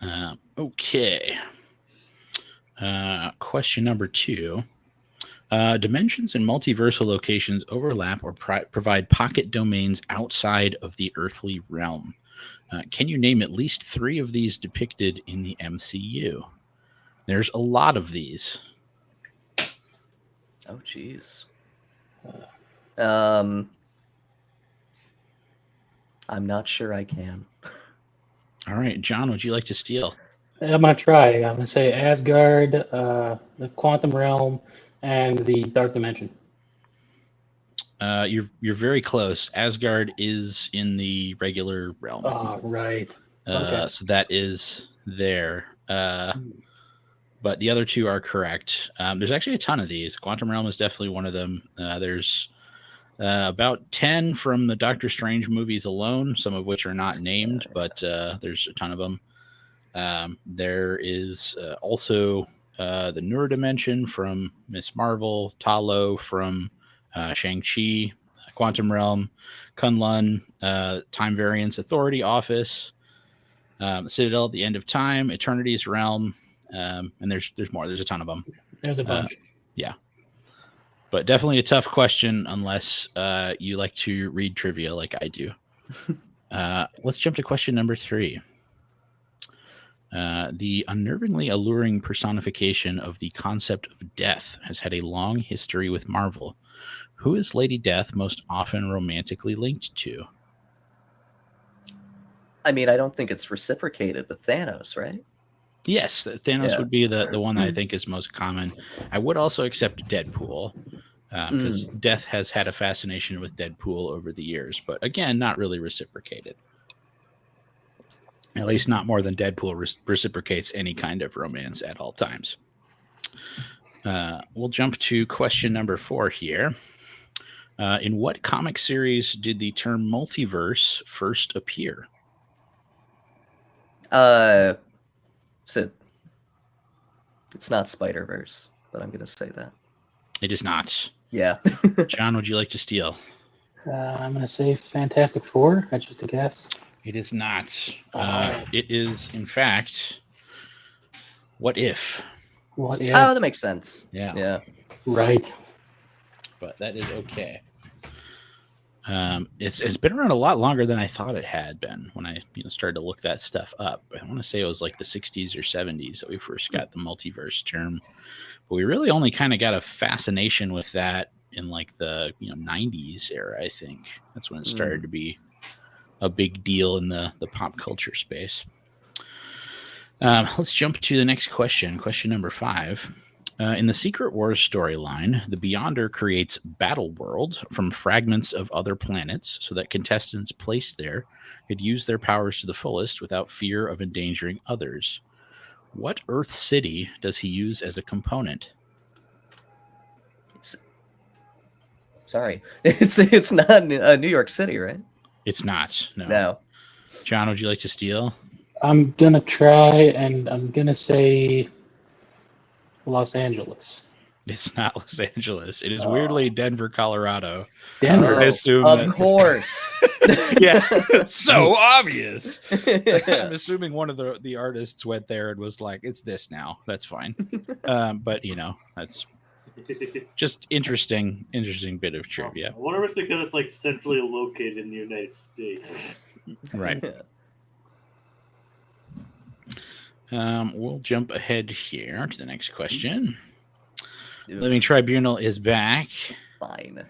Yep. Okay. Question number 2. Dimensions and multiversal locations overlap or provide pocket domains outside of the earthly realm. Can you name at least 3 of these depicted in the MCU? There's a lot of these. Oh, jeez. I'm not sure I can. All right, John, would you like to steal? I'm gonna try. I'm gonna say Asgard, the Quantum Realm, and the Dark Dimension. You're very close. Asgard is in the regular realm. Oh, right. Okay. So that is there. But the other two are correct. There's actually a ton of these. Quantum Realm is definitely one of them. There's about 10 from the Doctor Strange movies alone, some of which are not named, but there's a ton of them. There is also the Neurodimension from Miss Marvel, Talo from Shang-Chi, Quantum Realm, Kunlun, Time Variance Authority Office, the Citadel at the End of Time, Eternity's Realm, and there's more. There's a ton of them. There's a bunch. Yeah. But definitely a tough question unless you like to read trivia like I do. Let's jump to question number 3. The unnervingly alluring personification of the concept of death has had a long history with Marvel. Who is Lady Death most often romantically linked to? I mean, I don't think it's reciprocated with Thanos, right? Yes, Thanos Yeah. would be the one that I think is most common. I would also accept Deadpool because Death has had a fascination with Deadpool over the years, but again, not really reciprocated. At least not more than Deadpool reciprocates any kind of romance at all times. We'll jump to question number 4 here. In what comic series did the term multiverse first appear? So it's not Spider-Verse, but I'm gonna say that. It is not. Yeah. John, would you like to steal? I'm gonna say Fantastic Four. That's just a guess. It is not. It is, in fact, What If? What if? Oh, that makes sense. Yeah. Yeah. Right. But that is okay. It's been around a lot longer than I thought it had been when I started to look that stuff up. I want to say it was like the 60s or 70s that we first got the multiverse term. But we really only kind of got a fascination with that in like the 90s era, I think. That's when it started to be a big deal in the pop culture space. Let's jump to the next question. Question number 5. In the Secret Wars storyline, the Beyonder creates Battle World from fragments of other planets so that contestants placed there could use their powers to the fullest without fear of endangering others. What Earth city does he use as a component? Sorry, it's not New York City, right? It's not. No. No. John, would you like to steal? I'm gonna try, and I'm gonna say Los Angeles. It's not Los Angeles. It is weirdly Denver, Colorado. Denver. I assume of that- course. Yeah, it's so obvious. I'm assuming one of the artists went there and was like, "It's this now. That's fine." But that's just interesting bit of trivia. I wonder if it's because it's like centrally located in the United States. Right. We'll jump ahead here to the next question. Living Tribunal is back. Fine.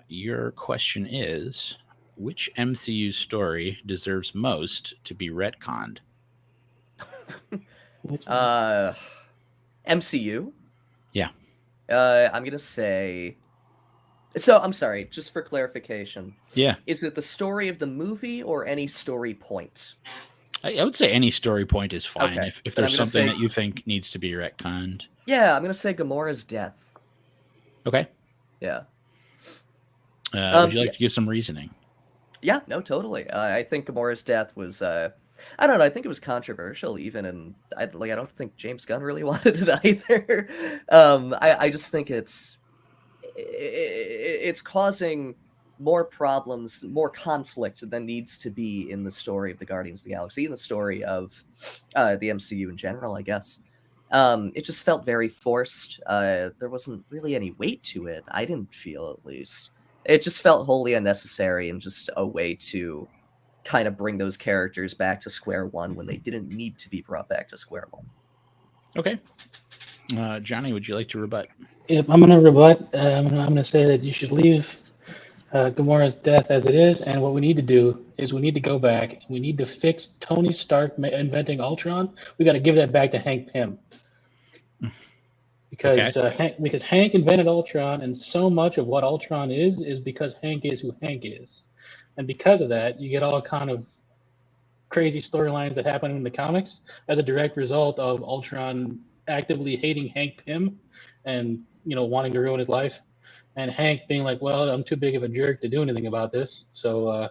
Your question is, which MCU story deserves most to be retconned? MCU? Yeah. I'm going to say... So, I'm sorry, just for clarification. Yeah. Is it the story of the movie or any story point? I would say any story point is fine Okay. if Then there's I'm gonna something say- that you think needs to be retconned. Yeah, I'm going to say Gamora's death. Okay. Yeah. Would you like to give some reasoning? Yeah, no, totally. I think Gamora's death was... I don't know. I think it was controversial, even, and I don't think James Gunn really wanted it either. I just think it's causing more problems, more conflict than needs to be in the story of the Guardians of the Galaxy, in the story of the MCU in general, I guess. It just felt very forced. There wasn't really any weight to it. I didn't feel, at least. It just felt wholly unnecessary and just a way to kind of bring those characters back to square one when they didn't need to be brought back to square one. Okay. Johnny, would you like to rebut? If I'm gonna rebut, I'm gonna say that you should leave Gamora's death as it is, and what we need to do is we need to go back and we need to fix Tony Stark inventing Ultron. We got to give that back to Hank Pym because Hank invented Ultron, and so much of what Ultron is because Hank is who Hank is, and because of that, you get all kind of crazy storylines that happen in the comics as a direct result of Ultron actively hating Hank Pym and wanting to ruin his life. And Hank being like, well, I'm too big of a jerk to do anything about this. So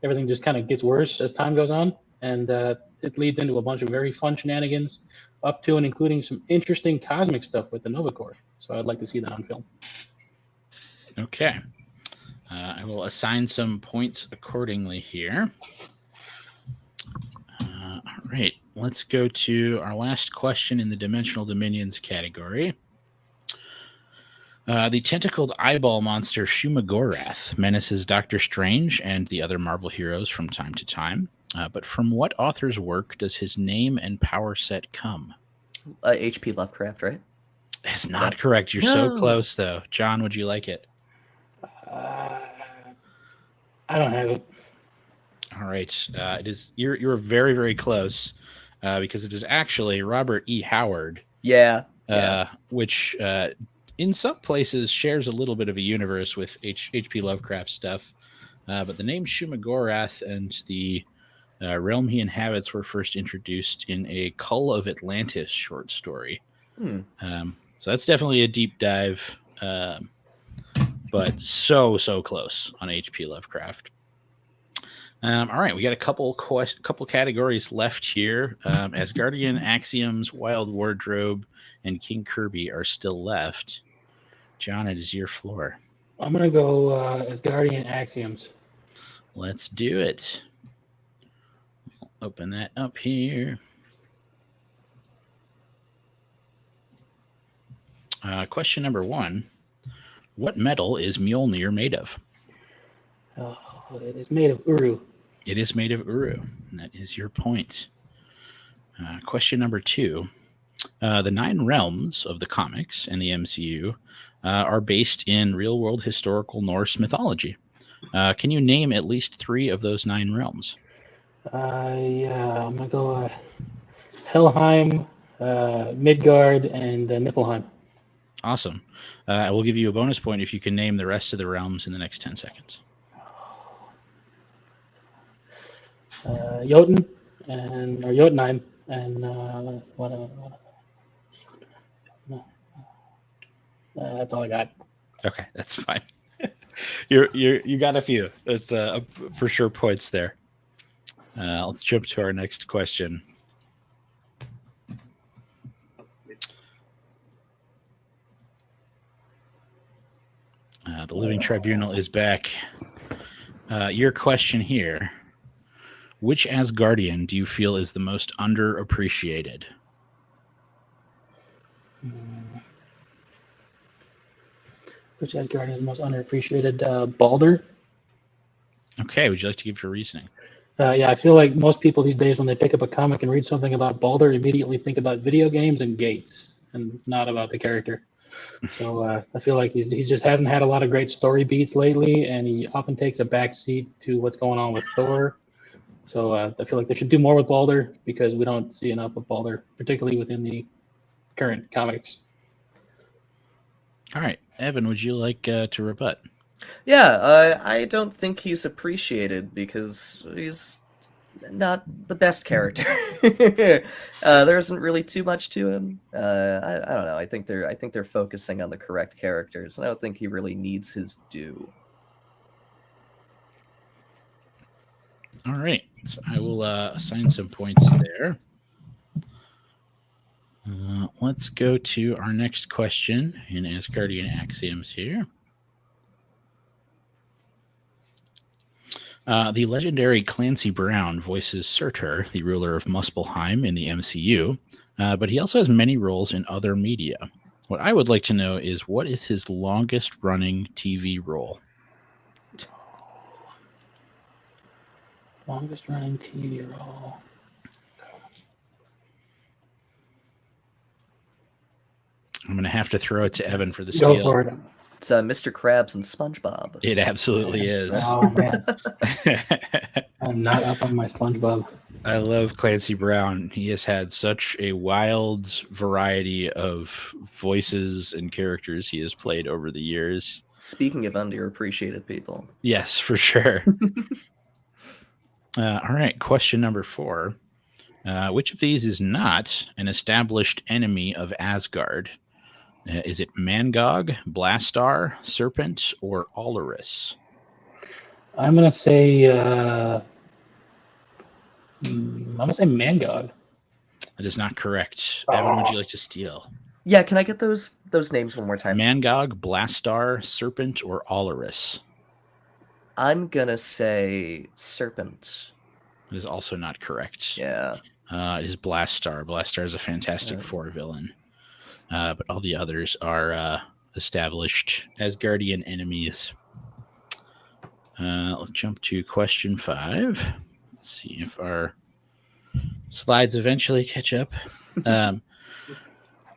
everything just kind of gets worse as time goes on. And it leads into a bunch of very fun shenanigans up to and including some interesting cosmic stuff with the Nova Corps. So I'd like to see that on film. Okay. I will assign some points accordingly here. All right. Let's go to our last question in the Dimensional Dominions category. The tentacled eyeball monster Shumagorath menaces Doctor Strange and the other Marvel heroes from time to time. But from what author's work does his name and power set come? H.P. Lovecraft, right? It's not correct. You're so close, though. John, would you like it? I don't have it. All right. It is. You're very, very close because it is actually Robert E. Howard. Yeah. Which in some places shares a little bit of a universe with H.P. Lovecraft stuff. But the name Shumagorath and the realm he inhabits were first introduced in a Cull of Atlantis short story. So that's definitely a deep dive, but so close on H.P. Lovecraft. All right, we got a couple categories left here. Asgardian Axioms, Wild Wardrobe, and King Kirby are still left. John, it is your floor. I'm going to go Asgardian Axioms. Let's do it. I'll open that up here. Question number 1. What metal is Mjolnir made of? Oh, it is made of Uru. It is made of Uru. And that is your point. Question number 2. The 9 realms of the comics and the MCU are based in real-world historical Norse mythology. Can you name at least 3 of those 9 realms? Yeah, I'm going to go Helheim, Midgard, and Niflheim. Awesome. I will give you a bonus point if you can name the rest of the realms in the next 10 seconds. Jotun, or Jotunheim, and that's all I got. Okay, that's fine. You got a few. That's for sure points there. Let's jump to our next question. The Living Tribunal is back. Your question here. Which Asgardian do you feel is the most underappreciated? Which Asgardian is the most underappreciated? Baldur. Okay, would you like to give your reasoning? Yeah, I feel like most people these days, when they pick up a comic and read something about Baldur, immediately think about video games and gates, and not about the character. So I feel like he just hasn't had a lot of great story beats lately, and he often takes a backseat to what's going on with Thor. So I feel like they should do more with Baldur because we don't see enough of Baldur, particularly within the current comics. All right. Evan, would you like to rebut? Yeah, I don't think he's appreciated because he's not the best character. There isn't really too much to him. I don't know. I think they're focusing on the correct characters, and I don't think he really needs his due. All right. So I will assign some points there. Let's go to our next question in Asgardian Axioms here. The legendary Clancy Brown voices Surtur, the ruler of Muspelheim in the MCU, but he also has many roles in other media. What I would like to know is what is his longest-running TV role? Longest-running TV role. I'm going to have to throw it to Evan for the steal. Go for it. It's Mr. Krabs and SpongeBob. It absolutely is. Oh man, I'm not up on my SpongeBob. I love Clancy Brown. He has had such a wild variety of voices and characters he has played over the years. Speaking of underappreciated people. Yes, for sure. All right, question number 4. Which of these is not an established enemy of Asgard? Is it Mangog, Blastar, Serpent, or Olorus? I'm gonna say Mangog. That is not correct. Evan, would you like to steal? Yeah, can I get those names one more time? Mangog, Blastar, Serpent, or Olorus? I'm gonna say Serpent. It is also not correct. Yeah. It is Blastar. Blastar is a Fantastic Four villain. But all the others are established Asgardian enemies. Let's jump to question 5. Let's see if our slides eventually catch up.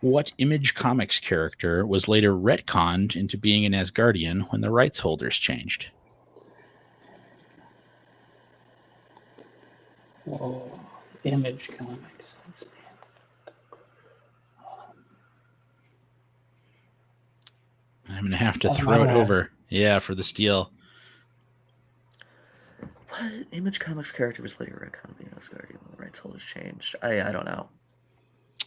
What Image Comics character was later retconned into being an Asgardian when the rights holders changed? Whoa. Image Comics. I'm going to have to throw it over. Yeah, for the steal. What Image Comics character was later retconned being Asgardian when the rights holders changed? I don't know.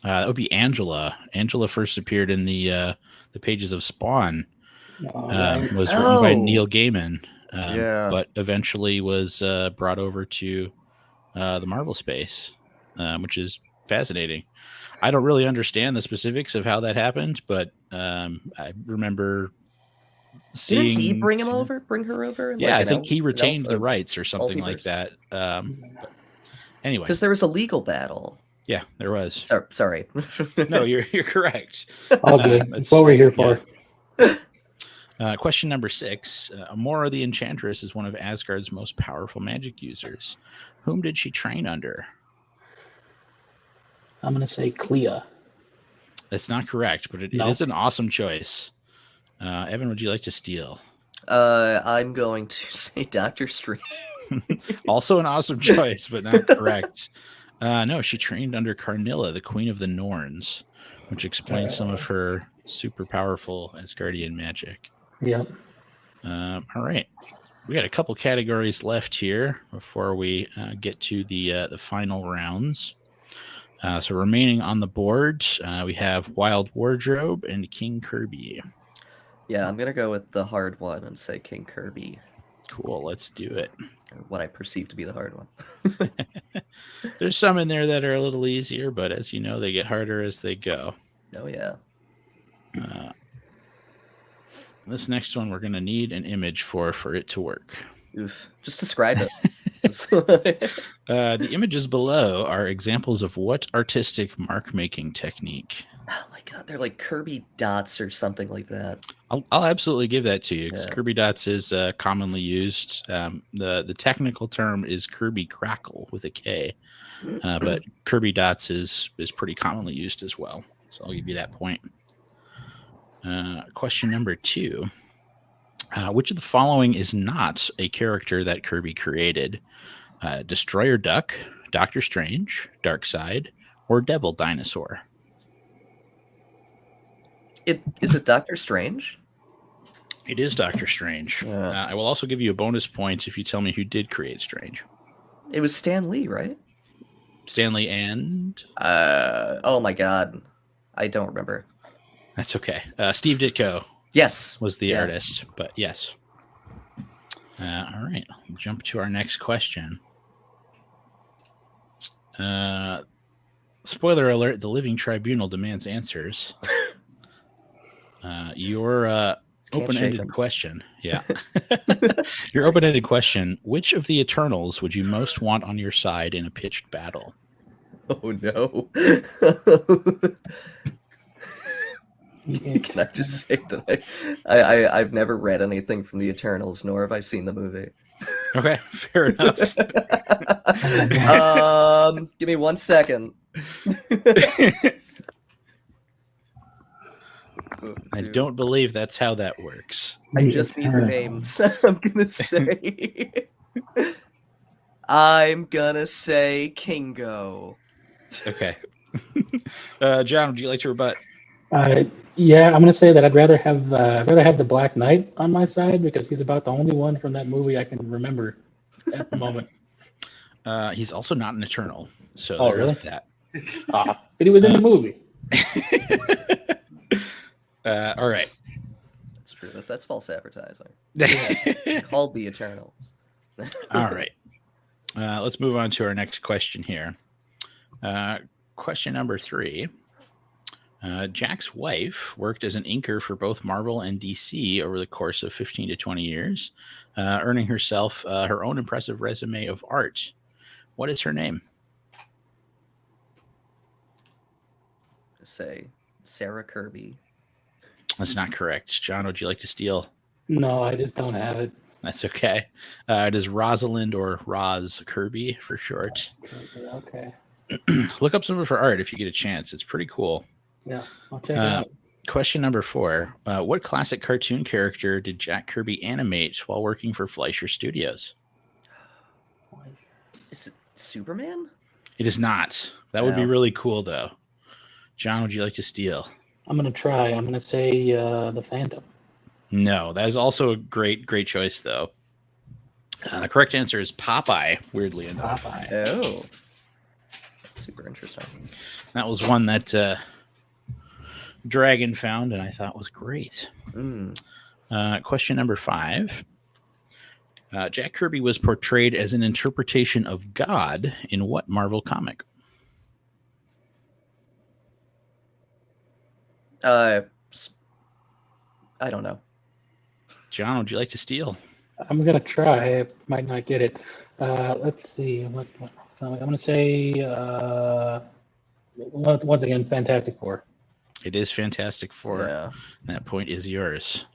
That would be Angela. Angela first appeared in the pages of Spawn. Was written by Neil Gaiman. But eventually was brought over to the Marvel space, which is fascinating. I don't really understand the specifics of how that happened, but I remember seeing. Didn't he bring her over? Yeah, I think he retained the rights or something like that. Anyway, because there was a legal battle. Yeah, there was. Sorry. No, you're correct. All good. That's what we're here for. Question number 6. Amora the Enchantress is one of Asgard's most powerful magic users. Whom did she train under? I'm going to say Clea. That's not correct, but it is an awesome choice. Evan, would you like to steal? I'm going to say Doctor Strange. Also an awesome choice, but not correct. No, she trained under Carnilla, the Queen of the Norns, which explains some of her super powerful Asgardian magic. Yep. All right. We got a couple categories left here before we get to the final rounds. So remaining on the board, we have Wild Wardrobe and King Kirby. Yeah, I'm going to go with the hard one and say King Kirby. Cool, let's do it. Or what I perceive to be the hard one. There's some in there that are a little easier, but as you know, they get harder as they go. Oh, yeah. This next one, we're going to need an image for it to work. Oof. Just describe it. The images below are examples of what artistic mark-making technique? Oh my god, they're like Kirby dots or something like that. I'll absolutely give that to you because Yeah. Kirby dots is commonly used. The technical term is Kirby crackle with a K, but Kirby dots is pretty commonly used as well. So I'll give you that point. Question number 2. Which of the following is not a character that Kirby created? Destroyer Duck, Doctor Strange, Darkseid, or Devil Dinosaur? Is it Doctor Strange? It is Doctor Strange. Yeah. I will also give you a bonus point if you tell me who did create Strange. It was Stan Lee, right? Stanley and... Oh my god. I don't remember. That's okay. Steve Ditko Yes. was the artist, but yes. All right. We'll jump to our next question. Spoiler alert, the Living Tribunal demands answers. Your open-ended question. Yeah. Your open-ended question. Which of the Eternals would you most want on your side in a pitched battle? Oh no. Can I just say that I've never read anything from the Eternals, nor have I seen the movie. Okay, fair enough. Give me 1 second. I don't believe that's how that works. I just need the names. I'm gonna say. I'm gonna say Kingo. Okay. John, would you like to rebut? Yeah, I'm gonna say that I'd rather have the Black Knight on my side because he's about the only one from that movie I can remember at the moment. He's also not an Eternal, so Oh, there really? is that. But he was in the movie. All right. That's true. That's false advertising. Called the Eternals. All right. Let's move on to our next question here. Question number 3. Jack's wife worked as an inker for both Marvel and DC over the course of 15 to 20 years, earning herself her own impressive resume of art. What is her name? Say Sarah Kirby. That's not correct. John, would you like to steal? No, I just don't have it. That's okay. It is Rosalind or Roz Kirby for short. Okay. Look up some of her art if you get a chance. It's pretty cool. Yeah, I'll check it out. Question number 4. What classic cartoon character did Jack Kirby animate while working for Fleischer Studios? Is it Superman? It is not. That would be really cool, though. John, would you like to steal? I'm gonna try. I'm gonna say the Phantom. No, that is also a great choice, though. The correct answer is Popeye, weirdly enough. Popeye. Oh. That's super interesting. That was one that Dragon found, and I thought was great. Question number 5. Jack Kirby was portrayed as an interpretation of God in what Marvel comic? I don't know. John, would you like to steal? I'm gonna try. I might not get it. Let's see. I'm gonna say once again, Fantastic Four. It is Fantastic Four. Yeah. That point is yours.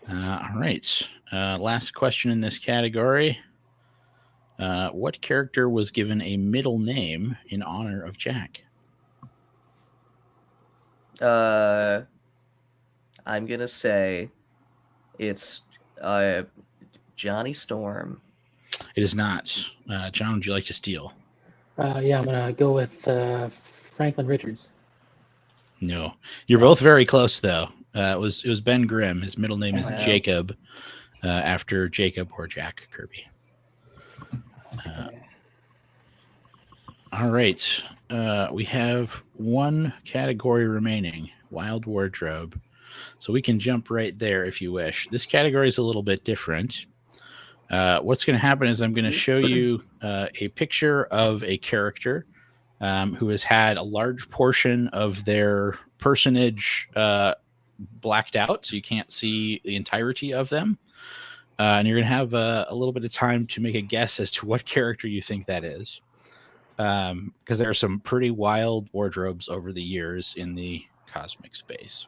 All right. Last question in this category. What character was given a middle name in honor of Jack? I'm gonna say it's Johnny Storm. It is not. John, would you like to steal? Yeah, I'm gonna go with Franklin Richards. No. You're both very close, though. It was Ben Grimm. His middle name is Wow. Jacob, after Jacob or Jack Kirby. All right. We have one category remaining, Wild Wardrobe. So we can jump right there if you wish. This category is a little bit different. What's going to happen is I'm going to show you a picture of a character who has had a large portion of their personage blacked out, so you can't see the entirety of them. And you're going to have a little bit of time to make a guess as to what character you think that is. Because there are some pretty wild wardrobes over the years in the cosmic space.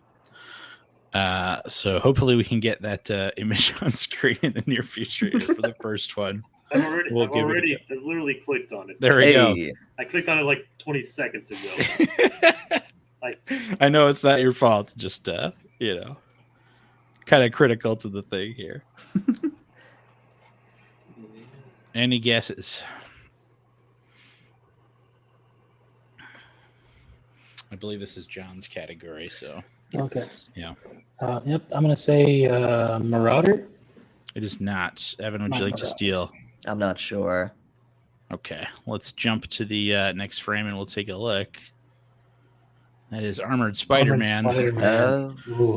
So hopefully we can get that image on screen in the near future here for the first one. I've literally clicked on it. There we go. I clicked on it like 20 seconds ago. I know it's not your fault. Just, kind of critical to the thing here. Any guesses? I believe this is John's category, so. Okay. Yeah. Yep. I'm gonna say Marauder. It is not. Evan, would you like to steal? I'm not sure. Okay. Let's jump to the next frame and we'll take a look. That is Armored Spider-Man.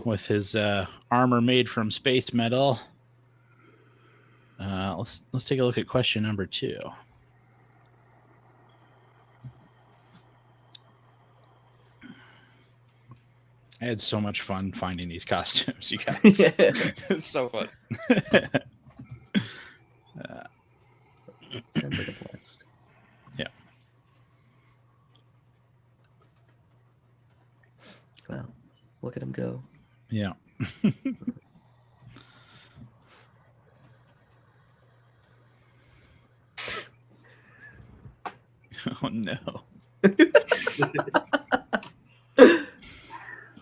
With his armor made from space metal. Let's take a look at question number 2. I had so much fun finding these costumes, you guys. It's so fun. Sounds like a blast. Yeah. Wow. Look at him go. Yeah. Oh, no.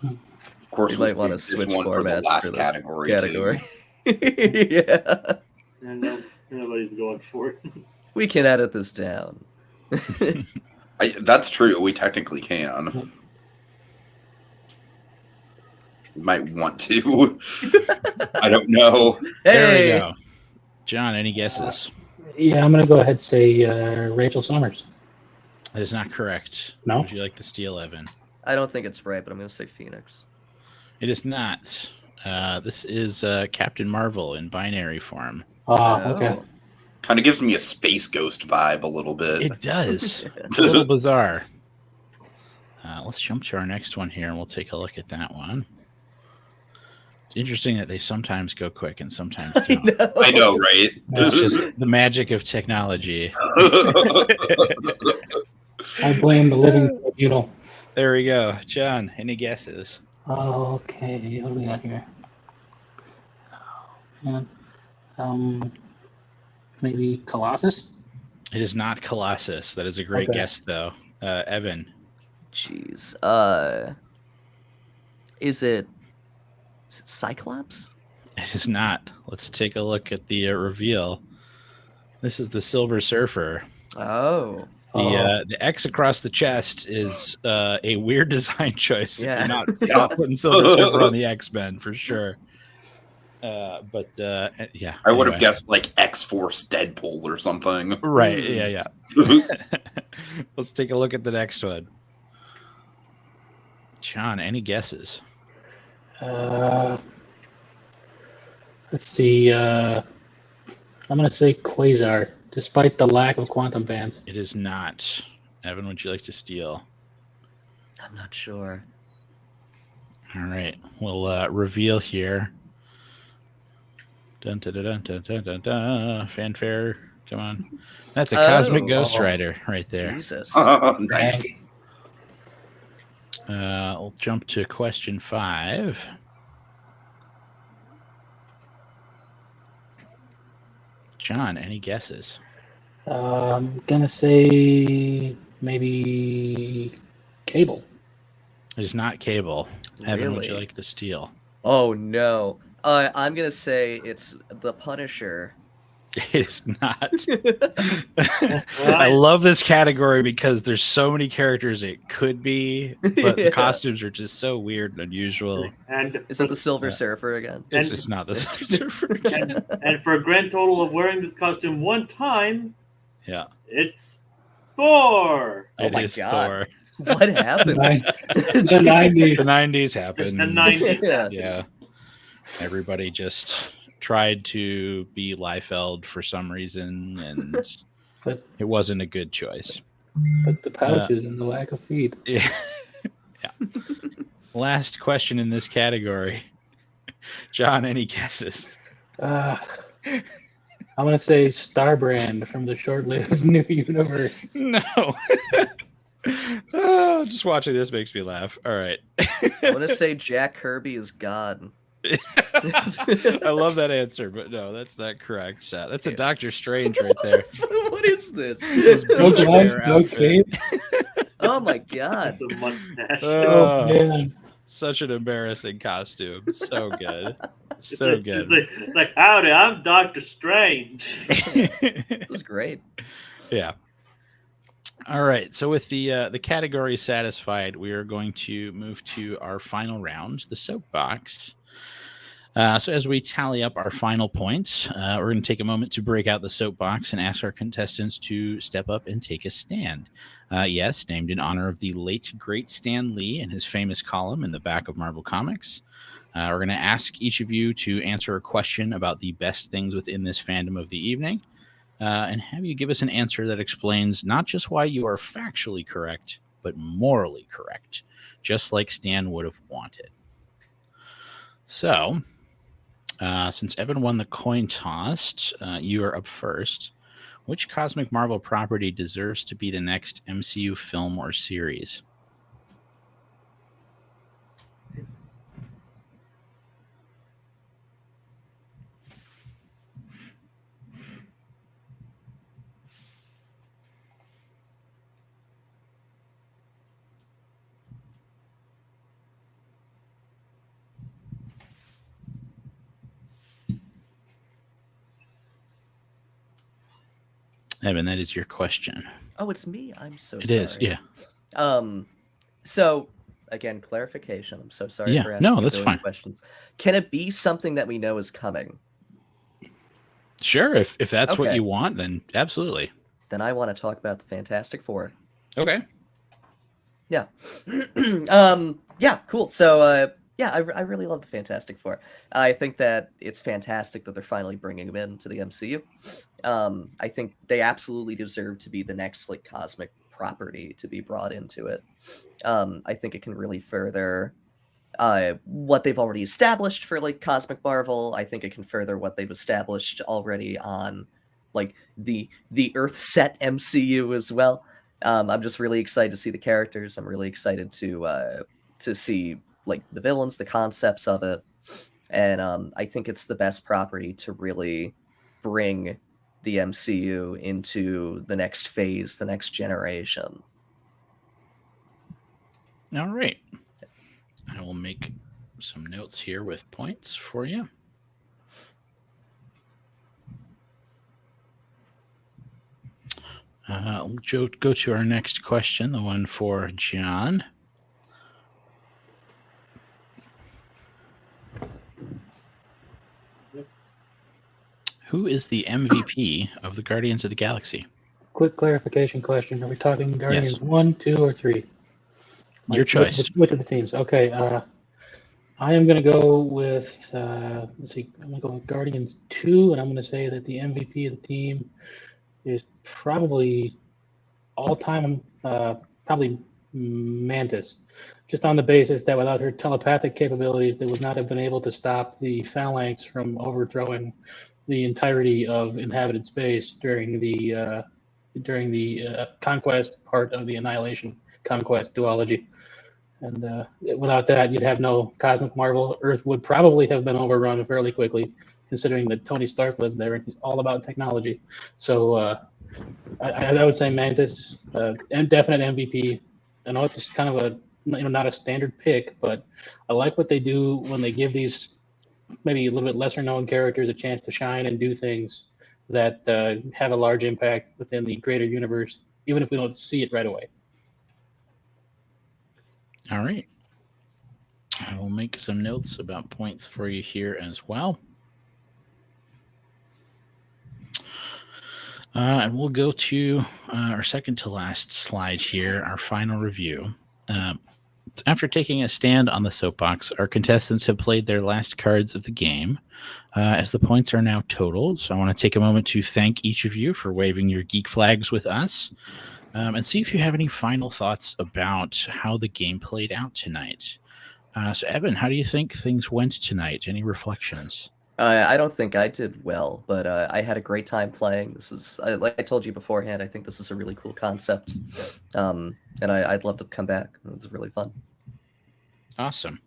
Of course, We we'll might want to save this switch one for the formats last for this category. category. Too. Yeah. And no, nobody's going for it. We can edit this down. That's true. We technically can. Might want to. I don't know. There we Hey, go. John, any guesses? Yeah, I'm gonna go ahead and say Rachel Summers. That is not correct. No? Would you like to steal, Evan? I don't think it's right, but I'm going to say Phoenix. It is not. This is Captain Marvel in binary form. Okay. Kind of gives me a Space Ghost vibe a little bit. It does. It's a little bizarre. Let's jump to our next one here, and we'll take a look at that one. It's interesting that they sometimes go quick and sometimes don't. I know, right? It's just the magic of technology. I blame the living tribunal. There we go. John, any guesses? Okay, what do we got here? Maybe Colossus? It is not Colossus. That is a great guess, though. Evan. Jeez. Is it Cyclops? It is not. Let's take a look at the reveal. This is the Silver Surfer. Oh. The X across the chest is a weird design choice. Yeah. You're not putting Silver Surfer on the X-Men for sure. But yeah. I would have guessed like X-Force Deadpool or something. Right. Yeah. Let's take a look at the next one. John, any guesses? Let's see. I'm going to say Quasar, despite the lack of quantum bands. It is not. Evan, would you like to steal? I'm not sure. All right. We'll reveal here. Dun, dun, dun, dun, dun, dun, dun. Fanfare. Come on. That's a Cosmic Ghost Rider right there. Jesus. Nice. I'll jump to question 5. John, any guesses? I'm going to say maybe Cable. It is not Cable. Evan, would you Really? like to steal? Oh, no. I'm going to say it's the Punisher. It is not. I love this category because there's so many characters it could be, but the costumes are just so weird and unusual. And Is it the Silver Surfer again? It's just not the Surfer again. and for a grand total of wearing this costume one time, Yeah. it's Thor. Oh It my is God. Thor. What happened? The 90s. The 90s happened. The 90s. Yeah. Yeah. Everybody just tried to be Liefeld for some reason, and But it wasn't a good choice. the pouches and the lack of feet. Yeah. Last question in this category. John, any guesses? I'm going to say Starbrand from the short-lived New Universe. No. Just watching this makes me laugh. All right. I want to say Jack Kirby is God. I love that answer, but no, that's not correct. That's a Doctor Strange right there. What is this? No Beach gloves, wear no outfit. cape. Oh my God. It's a mustache. Oh, man. Such an embarrassing costume. So good. So good. It's like, howdy, I'm Doctor Strange. It was great. Yeah. All right. So with the category satisfied, we are going to move to our final round, the soapbox. So as we tally up our final points, we're going to take a moment to break out the soapbox and ask our contestants to step up and take a stand. Yes, named in honor of the late, great Stan Lee and his famous column in the back of Marvel Comics. We're going to ask each of you to answer a question about the best things within this fandom of the evening, and have you give us an answer that explains not just why you are factually correct, but morally correct, just like Stan would have wanted. So, since Evan won the coin toss, you are up first. Which cosmic Marvel property deserves to be the next MCU film or series? Evan, that is your question. Oh, it's me. I'm so It sorry. is, yeah. So again, clarification. I'm so sorry Yeah, for asking no, a that's billion fine. questions. Can it be something that we know is coming? Sure, if that's what Okay. you want, then absolutely. Then I want to talk about the Fantastic Four. Okay. Yeah. Yeah, cool. So, yeah, I really love the Fantastic Four. I think that it's fantastic that they're finally bringing them into the MCU. I think they absolutely deserve to be the next like cosmic property to be brought into it. I think it can really further what they've already established for like Cosmic Marvel. I think it can further what they've established already on like the Earth set MCU as well. I'm just really excited to see the characters. I'm really excited to see like the villains, the concepts of it, and I think it's the best property to really bring the MCU into the next phase, the next generation. All right. I will make some notes here with points for you. We'll go to our next question, the one for John. Who is the MVP of the Guardians of the Galaxy? Quick clarification question: are we talking Guardians Yes. 1, 2, or 3? Your choice. Which of the teams? Okay. I am going to go with, let's see, I'm going to go with Guardians 2, and I'm going to say that the MVP of the team is probably all-time, probably Mantis, just on the basis that without her telepathic capabilities, they would not have been able to stop the Phalanx from overthrowing the entirety of inhabited space during the conquest part of the Annihilation Conquest duology. And without that, you'd have no Cosmic Marvel. Earth would probably have been overrun fairly quickly, considering that Tony Stark lives there and he's all about technology. So I would say Mantis, and definite MVP. I know it's kind of a not a standard pick, but I like what they do when they give these maybe a little bit lesser known characters a chance to shine and do things that have a large impact within the greater universe, even if we don't see it right away. All right. I will make some notes about points for you here as well. And we'll go to our second to last slide here, our final review. After taking a stand on the soapbox, our contestants have played their last cards of the game, as the points are now totaled. So I want to take a moment to thank each of you for waving your geek flags with us, and see if you have any final thoughts about how the game played out tonight. So, Evan, how do you think things went tonight? Any reflections? I don't think I did well, but I had a great time playing. This is, like I told you beforehand, I think this is a really cool concept, and I'd love to come back. It's really fun. Awesome.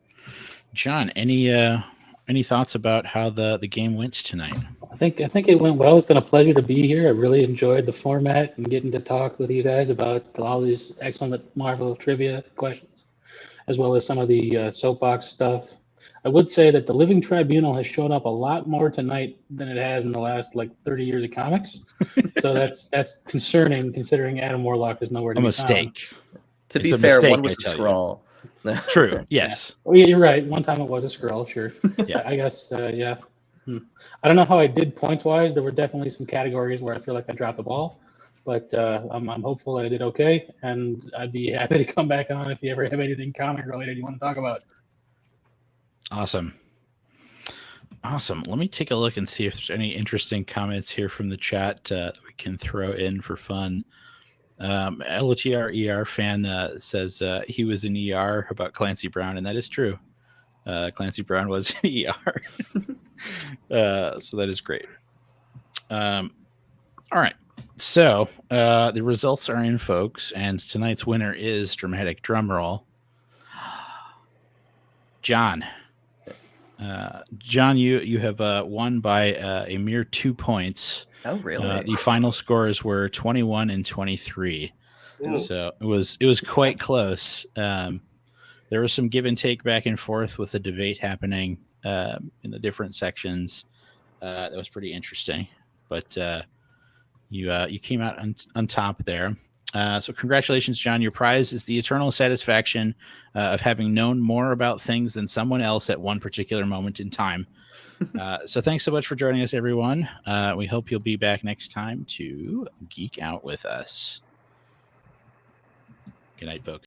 John, any thoughts about how the game went tonight? I think it went well. It's been a pleasure to be here. I really enjoyed the format and getting to talk with you guys about all these excellent Marvel trivia questions, as well as some of the soapbox stuff. I would say that the Living Tribunal has shown up a lot more tonight than it has in the last 30 years of comics. So that's concerning, considering Adam Warlock is nowhere to A be mistake. To It's be a fair, mistake, one was I a tell you. scroll. True. Yes. Found. Well, yeah, you're right. One time it was a scroll, sure. Yeah. I guess, yeah. I don't know how I did points-wise. There were definitely some categories where I feel like I dropped the ball. But I'm hopeful that I did okay, and I'd be happy to come back on if you ever have anything comic-related you want to talk about. Awesome. Let me take a look and see if there's any interesting comments here from the chat that we can throw in for fun. LOTR fan says he was in ER about Clancy Brown, and that is true. Clancy Brown was in ER. So that is great. All right. So the results are in, folks, and tonight's winner is, dramatic drum roll, John. John, you have won by a mere 2 points. Oh, really? The final scores were 21 and 23. Ooh. So it was quite close. There was some give and take back and forth with the debate happening in the different sections. That was pretty interesting. But You came out on top there. So congratulations, John. Your prize is the eternal satisfaction of having known more about things than someone else at one particular moment in time. So thanks so much for joining us, everyone. We hope you'll be back next time to geek out with us. Good night, folks.